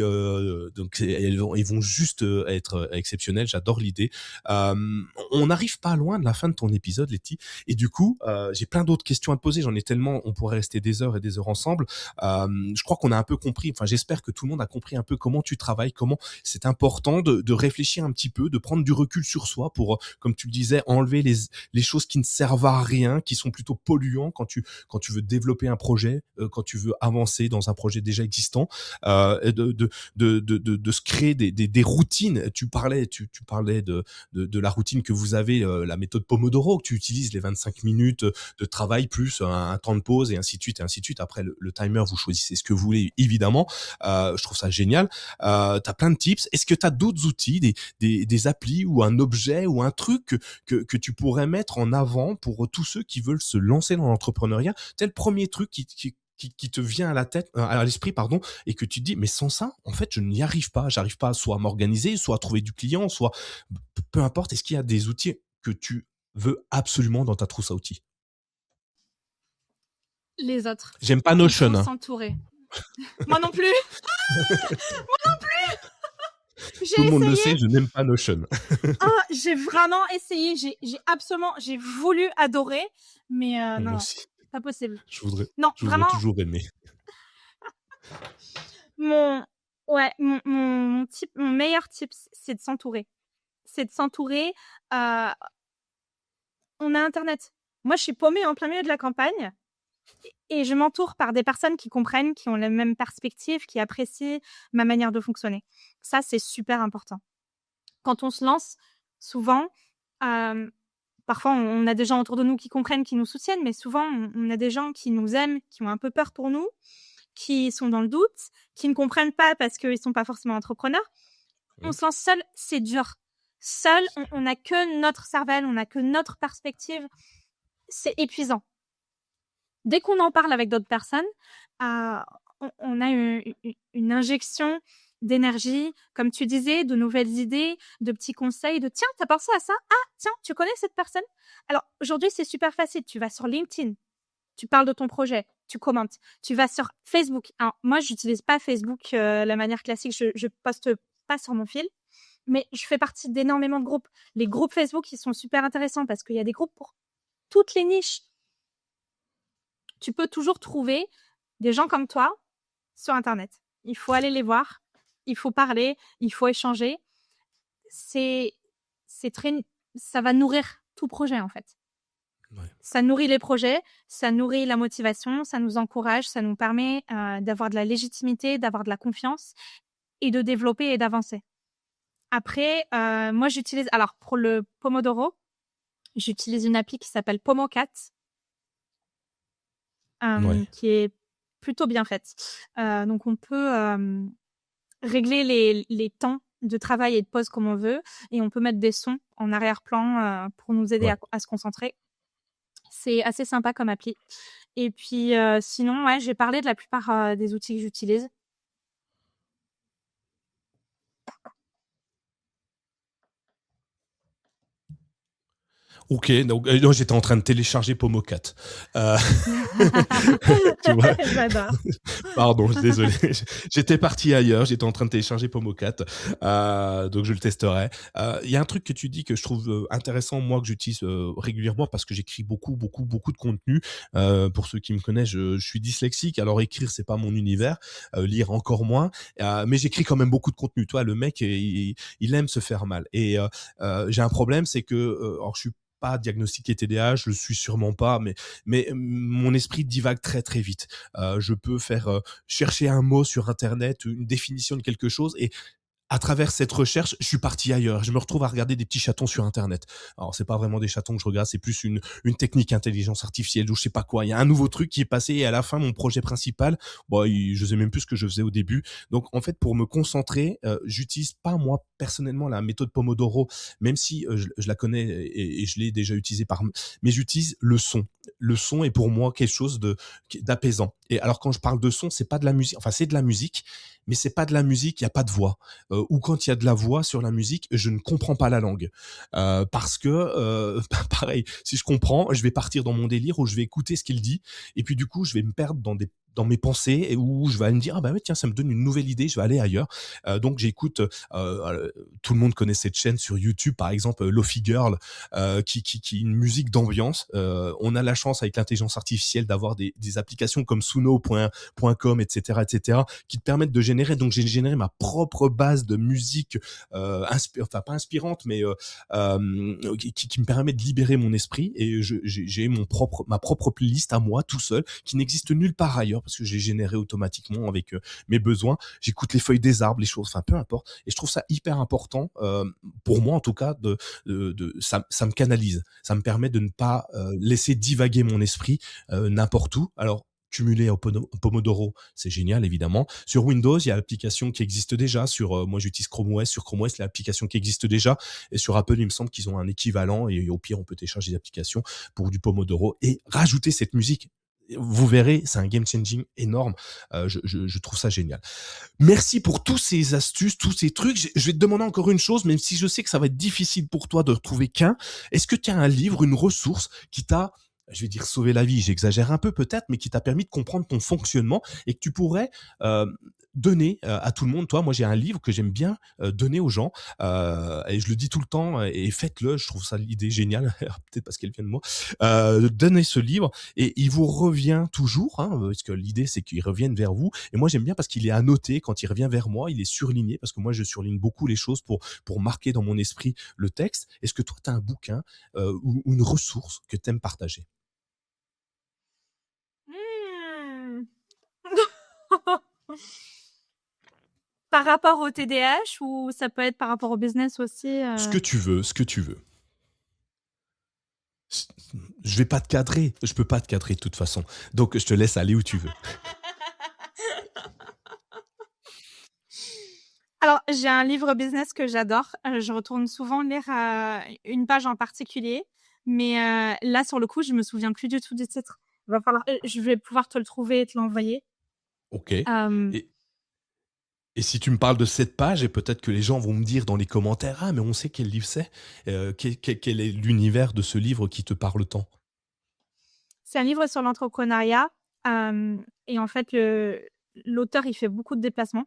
donc ils vont juste, être exceptionnels, j'adore l'idée. On n'arrive pas loin de la fin de ton épisode Letty et du coup, j'ai plein d'autres questions à te poser, j'en ai tellement, on pourrait rester des heures et des heures ensemble. Je crois qu'on a un peu compris, enfin j'espère que tout le monde a compris un peu comment tu travailles, comment c'est important de réfléchir un petit peu, de prendre du recul sur soi pour, comme tu le disais, enlever les choses qui ne servent à rien, qui sont plutôt polluants quand tu veux développer un projet, quand tu veux avancer dans un projet déjà existant, et de se créer des routines. Tu parlais de la routine que vous avez, la méthode Pomodoro que tu utilises, les 25 minutes de travail plus un temps de pause et ainsi de suite et ainsi de suite. Après le timer, vous choisissez ce que vous voulez évidemment. Je trouve ça génial. T'as plein de tips. Est-ce que t'as d'autres outils, des applis ou un objet ou un truc que tu pourrais mettre en avant pour tous ceux qui veulent se lancer dans l'entrepreneuriat? Tel premier truc qui te vient à la tête, à l'esprit, pardon, et que tu te dis, mais sans ça, en fait, je n'y arrive pas. J'arrive pas soit à m'organiser, soit à trouver du client, soit peu importe. Est-ce qu'il y a des outils que tu veux absolument dans ta trousse à outils? Les autres. J'aime pas Il Notion. faut Hein. s'entourer. Moi non plus. J'ai Tout le monde le essayé. sait, je n'aime pas Notion. J'ai vraiment essayé. J'ai voulu adorer, mais Moi non, aussi. pas possible. Je voudrais, Non, je voudrais vraiment, toujours aimer. mon, ouais, mon meilleur tip, c'est de s'entourer. C'est de s'entourer. On a Internet. Moi, je suis paumée en plein milieu de la campagne et je m'entoure par des personnes qui comprennent, qui ont les mêmes perspectives, qui apprécient ma manière de fonctionner. Ça, c'est super important. Quand on se lance, souvent, parfois, on a des gens autour de nous qui comprennent, qui nous soutiennent, mais souvent, on a des gens qui nous aiment, qui ont un peu peur pour nous, qui sont dans le doute, qui ne comprennent pas parce qu'ils ne sont pas forcément entrepreneurs. On se lance seul, c'est dur. Seul, on n'a que notre cervelle, on n'a que notre perspective. C'est épuisant. Dès qu'on en parle avec d'autres personnes, on a une injection d'énergie, comme tu disais, de nouvelles idées, de petits conseils, de tiens, t'as pensé à ça? Ah, tiens, tu connais cette personne? Alors, aujourd'hui, c'est super facile. Tu vas sur LinkedIn, tu parles de ton projet, tu commentes. Tu vas sur Facebook. Alors, moi, j'utilise pas Facebook la manière classique. Je poste pas sur mon fil, mais je fais partie d'énormément de groupes. Les groupes Facebook, ils sont super intéressants parce qu'il y a des groupes pour toutes les niches. Tu peux toujours trouver des gens comme toi sur Internet. Il faut aller les voir, il faut parler, il faut échanger. Ça va nourrir tout projet en fait. Ouais. Ça nourrit les projets, ça nourrit la motivation, ça nous encourage, ça nous permet d'avoir de la légitimité, d'avoir de la confiance et de développer et d'avancer. Après, moi j'utilise, alors pour le Pomodoro, j'utilise une appli qui s'appelle Pomocat, qui est plutôt bien faite. Donc on peut régler les temps de travail et de pause comme on veut, et on peut mettre des sons en arrière-plan pour nous aider à se concentrer. C'est assez sympa comme appli. Et puis sinon, ouais, j'ai parlé de la plupart des outils que j'utilise. Ok, donc non, j'étais en train de télécharger Pomocat. Tu vois. J'adore. Pardon, désolé. J'étais parti ailleurs. J'étais en train de télécharger Pomocat, donc je le testerai. Il y a un truc que tu dis que je trouve intéressant, moi que j'utilise régulièrement parce que j'écris beaucoup de contenu. Pour ceux qui me connaissent, je suis dyslexique, alors écrire c'est pas mon univers, lire encore moins. Mais j'écris quand même beaucoup de contenu. Toi, le mec, il aime se faire mal. Et j'ai un problème, c'est que alors je suis pas diagnostiqué TDAH, je le suis sûrement pas, mais mon esprit divague très très vite. Je peux faire chercher un mot sur internet, une définition de quelque chose, et à travers cette recherche, je suis parti ailleurs. Je me retrouve à regarder des petits chatons sur Internet. Alors, c'est pas vraiment des chatons que je regarde, c'est plus une technique intelligence artificielle ou je sais pas quoi. Il y a un nouveau truc qui est passé et à la fin, mon projet principal, bon, je sais même plus ce que je faisais au début. Donc, en fait, pour me concentrer, j'utilise pas, moi, personnellement, la méthode Pomodoro, même si je la connais et je l'ai déjà utilisée mais j'utilise le son. Le son est pour moi quelque chose d'apaisant. Et alors, quand je parle de son, c'est pas de la musique, enfin, c'est de la musique, mais c'est pas de la musique, il y a pas de voix. Ou quand il y a de la voix sur la musique, je ne comprends pas la langue. Parce que, pareil, si je comprends, je vais partir dans mon délire où je vais écouter ce qu'il dit et puis du coup, je vais me perdre dans mes pensées et où je vais me dire: «Ah bah ouais, tiens, ça me donne une nouvelle idée, je vais aller ailleurs». Donc j'écoute, tout le monde connaît cette chaîne sur YouTube, par exemple, Lo-Fi Girl, qui est une musique d'ambiance. On a la chance avec l'intelligence artificielle d'avoir des applications comme Suno.com, etc., qui te permettent de générer. Donc j'ai généré ma propre base de musique, enfin pas inspirante, mais qui me permet de libérer mon esprit. Et j'ai ma propre playlist à moi tout seul, qui n'existe nulle part ailleurs parce que j'ai généré automatiquement avec mes besoins. J'écoute les feuilles des arbres, les choses, enfin peu importe. Et je trouve ça hyper important, pour moi en tout cas, ça me canalise, ça me permet de ne pas laisser divaguer mon esprit n'importe où. Alors cumulé au Pomodoro, c'est génial évidemment. Sur Windows, il y a l'application qui existe déjà. Moi j'utilise Chrome OS. Sur Chrome OS, l'application qui existe déjà. Et sur Apple, il me semble qu'ils ont un équivalent. Et au pire, on peut télécharger des applications pour du Pomodoro et rajouter cette musique. Vous verrez, c'est un game changing énorme. Je trouve ça génial. Merci pour tous ces astuces, tous ces trucs. Je vais te demander encore une chose, même si je sais que ça va être difficile pour toi de retrouver qu'un. Est-ce que tu as un livre, une ressource qui t'a, je vais dire sauver la vie, j'exagère un peu peut-être, mais qui t'a permis de comprendre ton fonctionnement et que tu pourrais donner à tout le monde? Toi, moi j'ai un livre que j'aime bien donner aux gens, et je le dis tout le temps, et faites-le, je trouve ça l'idée géniale, peut-être parce qu'elle vient de moi. Donnez ce livre et il vous revient toujours, hein, parce que l'idée c'est qu'il revienne vers vous. Et moi j'aime bien parce qu'il est annoté. Quand il revient vers moi, il est surligné, parce que moi je surligne beaucoup les choses pour marquer dans mon esprit le texte. Est-ce que toi tu as un bouquin ou une ressource que tu aimes partager? Mmh. Par rapport au TDAH ou ça peut être par rapport au business aussi? Ce que tu veux, ce que tu veux. Je vais pas te cadrer, je peux pas te cadrer de toute façon. Donc je te laisse aller où tu veux. Alors, j'ai un livre business que j'adore. Je retourne souvent lire une page en particulier, mais là, sur le coup, je me souviens plus du tout du titre. Je vais pouvoir te le trouver et te l'envoyer. Ok. Euh, Et si tu me parles de cette page, et peut-être que les gens vont me dire dans les commentaires: ah, mais on sait quel livre c'est. Quel est l'univers de ce livre qui te parle tant? c'est un livre sur l'entrepreneuriat. Et en fait, l'auteur, il fait beaucoup de déplacements.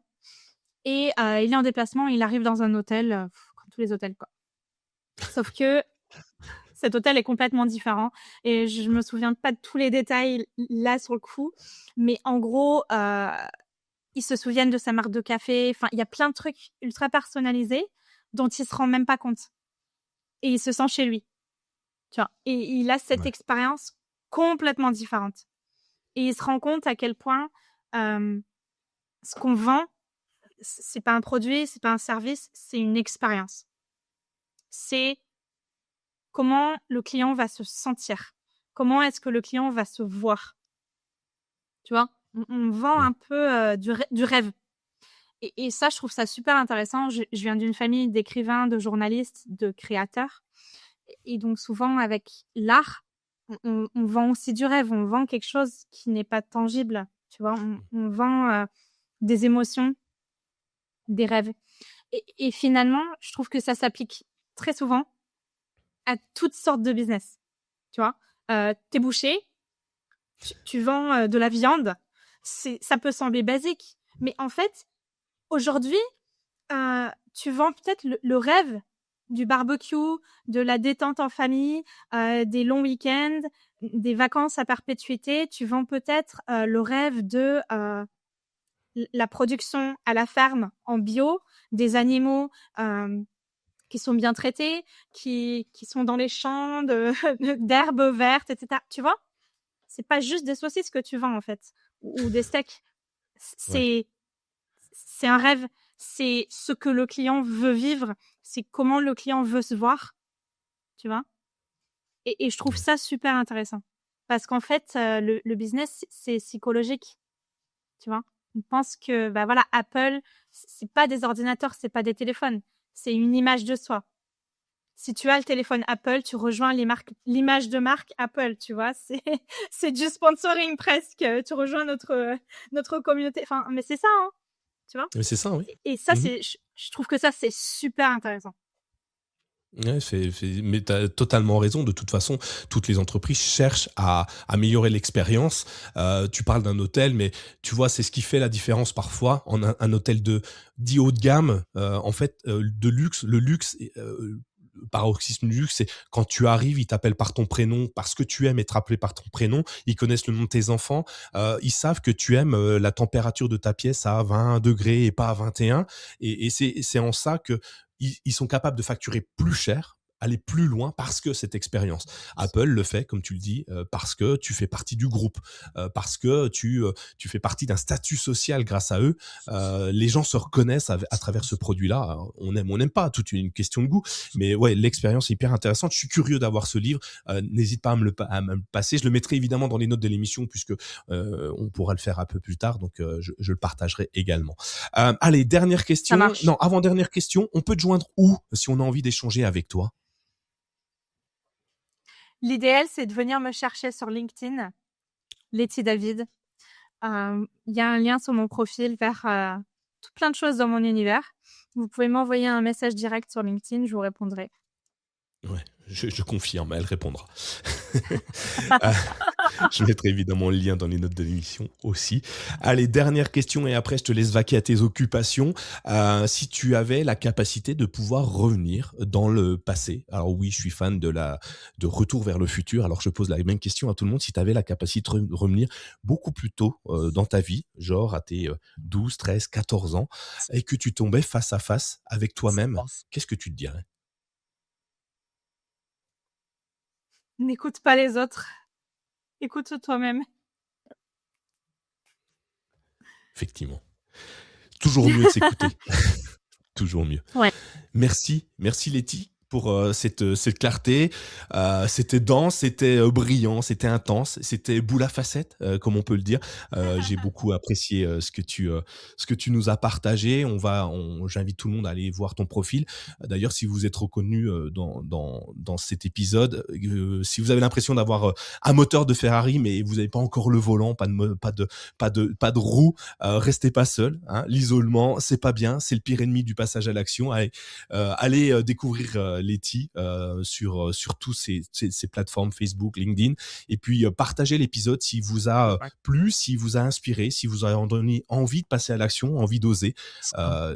Et il est en déplacement, il arrive dans un hôtel, comme tous les hôtels, quoi. Sauf que cet hôtel est complètement différent et je me souviens pas de tous les détails là sur le coup, mais en gros, ils se souviennent de sa marque de café. Enfin, il y a plein de trucs ultra personnalisés dont il se rend même pas compte et il se sent chez lui, tu vois? Et il a cette Ouais. expérience complètement différente et il se rend compte à quel point, ce qu'on vend, c'est pas un produit, c'est pas un service, c'est une expérience. C'est comment le client va se sentir. Comment est-ce que le client va se voir? Tu vois? On vend Oui. un peu, du rêve et ça, je trouve ça super intéressant. Je viens d'une famille d'écrivains, de journalistes, de créateurs et donc souvent avec l'art, on vend aussi du rêve. On vend quelque chose qui n'est pas tangible, tu vois? On vend, des émotions, des rêves et finalement, je trouve que ça s'applique très souvent à toutes sortes de business, tu vois? Tu es boucher, tu vends, de la viande, ça peut sembler basique, mais en fait, aujourd'hui, tu vends peut-être le rêve du barbecue, de la détente en famille, des longs week-ends, des vacances à perpétuité. Tu vends peut-être, le rêve de, la production à la ferme en bio, des animaux, qui sont bien traités, qui sont dans les champs d'herbes vertes, etc. Tu vois? C'est pas juste des saucisses que tu vends, en fait, ou des steaks. Ouais. C'est un rêve. C'est ce que le client veut vivre. C'est comment le client veut se voir, tu vois? Et je trouve Ouais. ça super intéressant. Parce qu'en fait, le business, c'est psychologique, tu vois? On pense que, bah voilà, Apple, c'est pas des ordinateurs, c'est pas des téléphones. C'est une image de soi. Si tu as le téléphone Apple, tu rejoins l'image de marque Apple, tu vois? C'est du sponsoring presque. Tu rejoins notre communauté. Enfin, mais c'est ça, hein, tu vois? Mais c'est ça, oui. Et ça, Mmh. je trouve que ça, c'est super intéressant. Ouais, mais tu as totalement raison. De toute façon, toutes les entreprises cherchent à améliorer l'expérience. Tu parles d'un hôtel, mais tu vois, c'est ce qui fait la différence parfois en un hôtel dit haut de gamme. En fait, de luxe, le luxe, le paroxysme du luxe, c'est quand tu arrives, ils t'appellent par ton prénom parce que tu aimes être appelé par ton prénom. Ils connaissent le nom de tes enfants. Ils savent que tu aimes la température de ta pièce à 20 degrés et pas à 21. Et c'est en ça que ils sont capables de facturer plus cher, aller plus loin parce que cette expérience. Apple le fait, comme tu le dis, parce que tu fais partie du groupe, parce que tu fais partie d'un statut social grâce à eux. Les gens se reconnaissent à travers ce produit-là. Alors, on n'aime pas, toute une question de goût. Mais ouais, l'expérience est hyper intéressante. Je suis curieux d'avoir ce livre. N'hésite pas à me le passer. Je le mettrai évidemment dans les notes de l'émission puisque on pourra le faire un peu plus tard. Donc, je le partagerai également. Allez, dernière Ça question. marche. Non, avant-dernière question. On peut te joindre où si on a envie d'échanger avec toi? L'idéal, c'est de venir me chercher sur LinkedIn, Letty David. Il y a un lien sur mon profil vers tout plein de choses dans mon univers. Vous pouvez m'envoyer un message direct sur LinkedIn, je vous répondrai. Ouais, je confirme, elle répondra. Euh, je mettrai évidemment le lien dans les notes de l'émission aussi. Allez, dernière question et après je te laisse vaquer à tes occupations. Si tu avais la capacité de pouvoir revenir dans le passé, alors oui, je suis fan de Retour vers le futur, alors je pose la même question à tout le monde. Si tu avais la capacité de revenir beaucoup plus tôt dans ta vie, genre à tes 12, 13, 14 ans, et que tu tombais face à face avec toi-même, qu'est-ce que tu te dirais? N'écoute pas les autres, écoute toi-même. Effectivement. Toujours mieux de s'écouter. Toujours mieux. Ouais. Merci Letty pour cette clarté. C'était dense, c'était brillant, c'était intense, c'était boule à facettes, comme on peut le dire. J'ai beaucoup apprécié ce que tu nous as partagé. J'invite tout le monde à aller voir ton profil. D'ailleurs, si vous êtes reconnu dans cet épisode, si vous avez l'impression d'avoir un moteur de Ferrari, mais vous n'avez pas encore le volant, pas de roue, restez pas seul. Hein. L'isolement, c'est pas bien, c'est le pire ennemi du passage à l'action. Allez découvrir Letty sur tous ces plateformes Facebook, LinkedIn, et puis partagez l'épisode si vous a plu, si vous a inspiré, si vous a donné envie de passer à l'action, envie d'oser.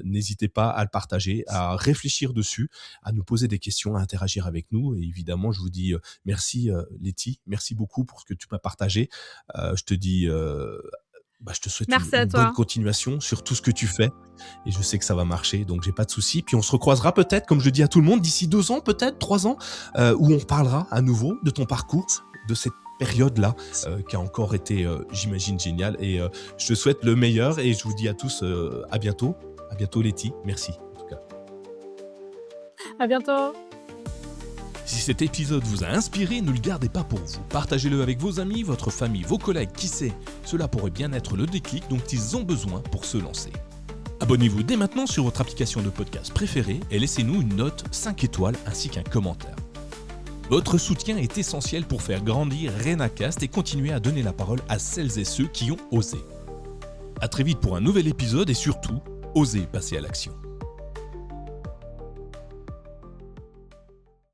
N'hésitez pas à le partager, à réfléchir dessus, à nous poser des questions, à interagir avec nous. Et évidemment, je vous dis merci Letty, merci beaucoup pour ce que tu m'as partagé. Je te dis je te souhaite Merci à une bonne toi. continuation sur tout ce que tu fais. Et je sais que ça va marcher, donc j'ai pas de soucis. Puis on se recroisera peut-être, comme je dis à tout le monde, d'ici 2 ans, peut-être 3 ans, où on parlera à nouveau de ton parcours, de cette période-là, qui a encore été, j'imagine, géniale. Et je te souhaite le meilleur et je vous dis à tous à bientôt. À bientôt Letty, merci en tout cas. À bientôt. Si cet épisode vous a inspiré, ne le gardez pas pour vous. Partagez-le avec vos amis, votre famille, vos collègues, qui sait. Cela pourrait bien être le déclic dont ils ont besoin pour se lancer. Abonnez-vous dès maintenant sur votre application de podcast préférée et laissez-nous une note 5 étoiles ainsi qu'un commentaire. Votre soutien est essentiel pour faire grandir RenaCast et continuer à donner la parole à celles et ceux qui ont osé. À très vite pour un nouvel épisode et surtout, osez passer à l'action.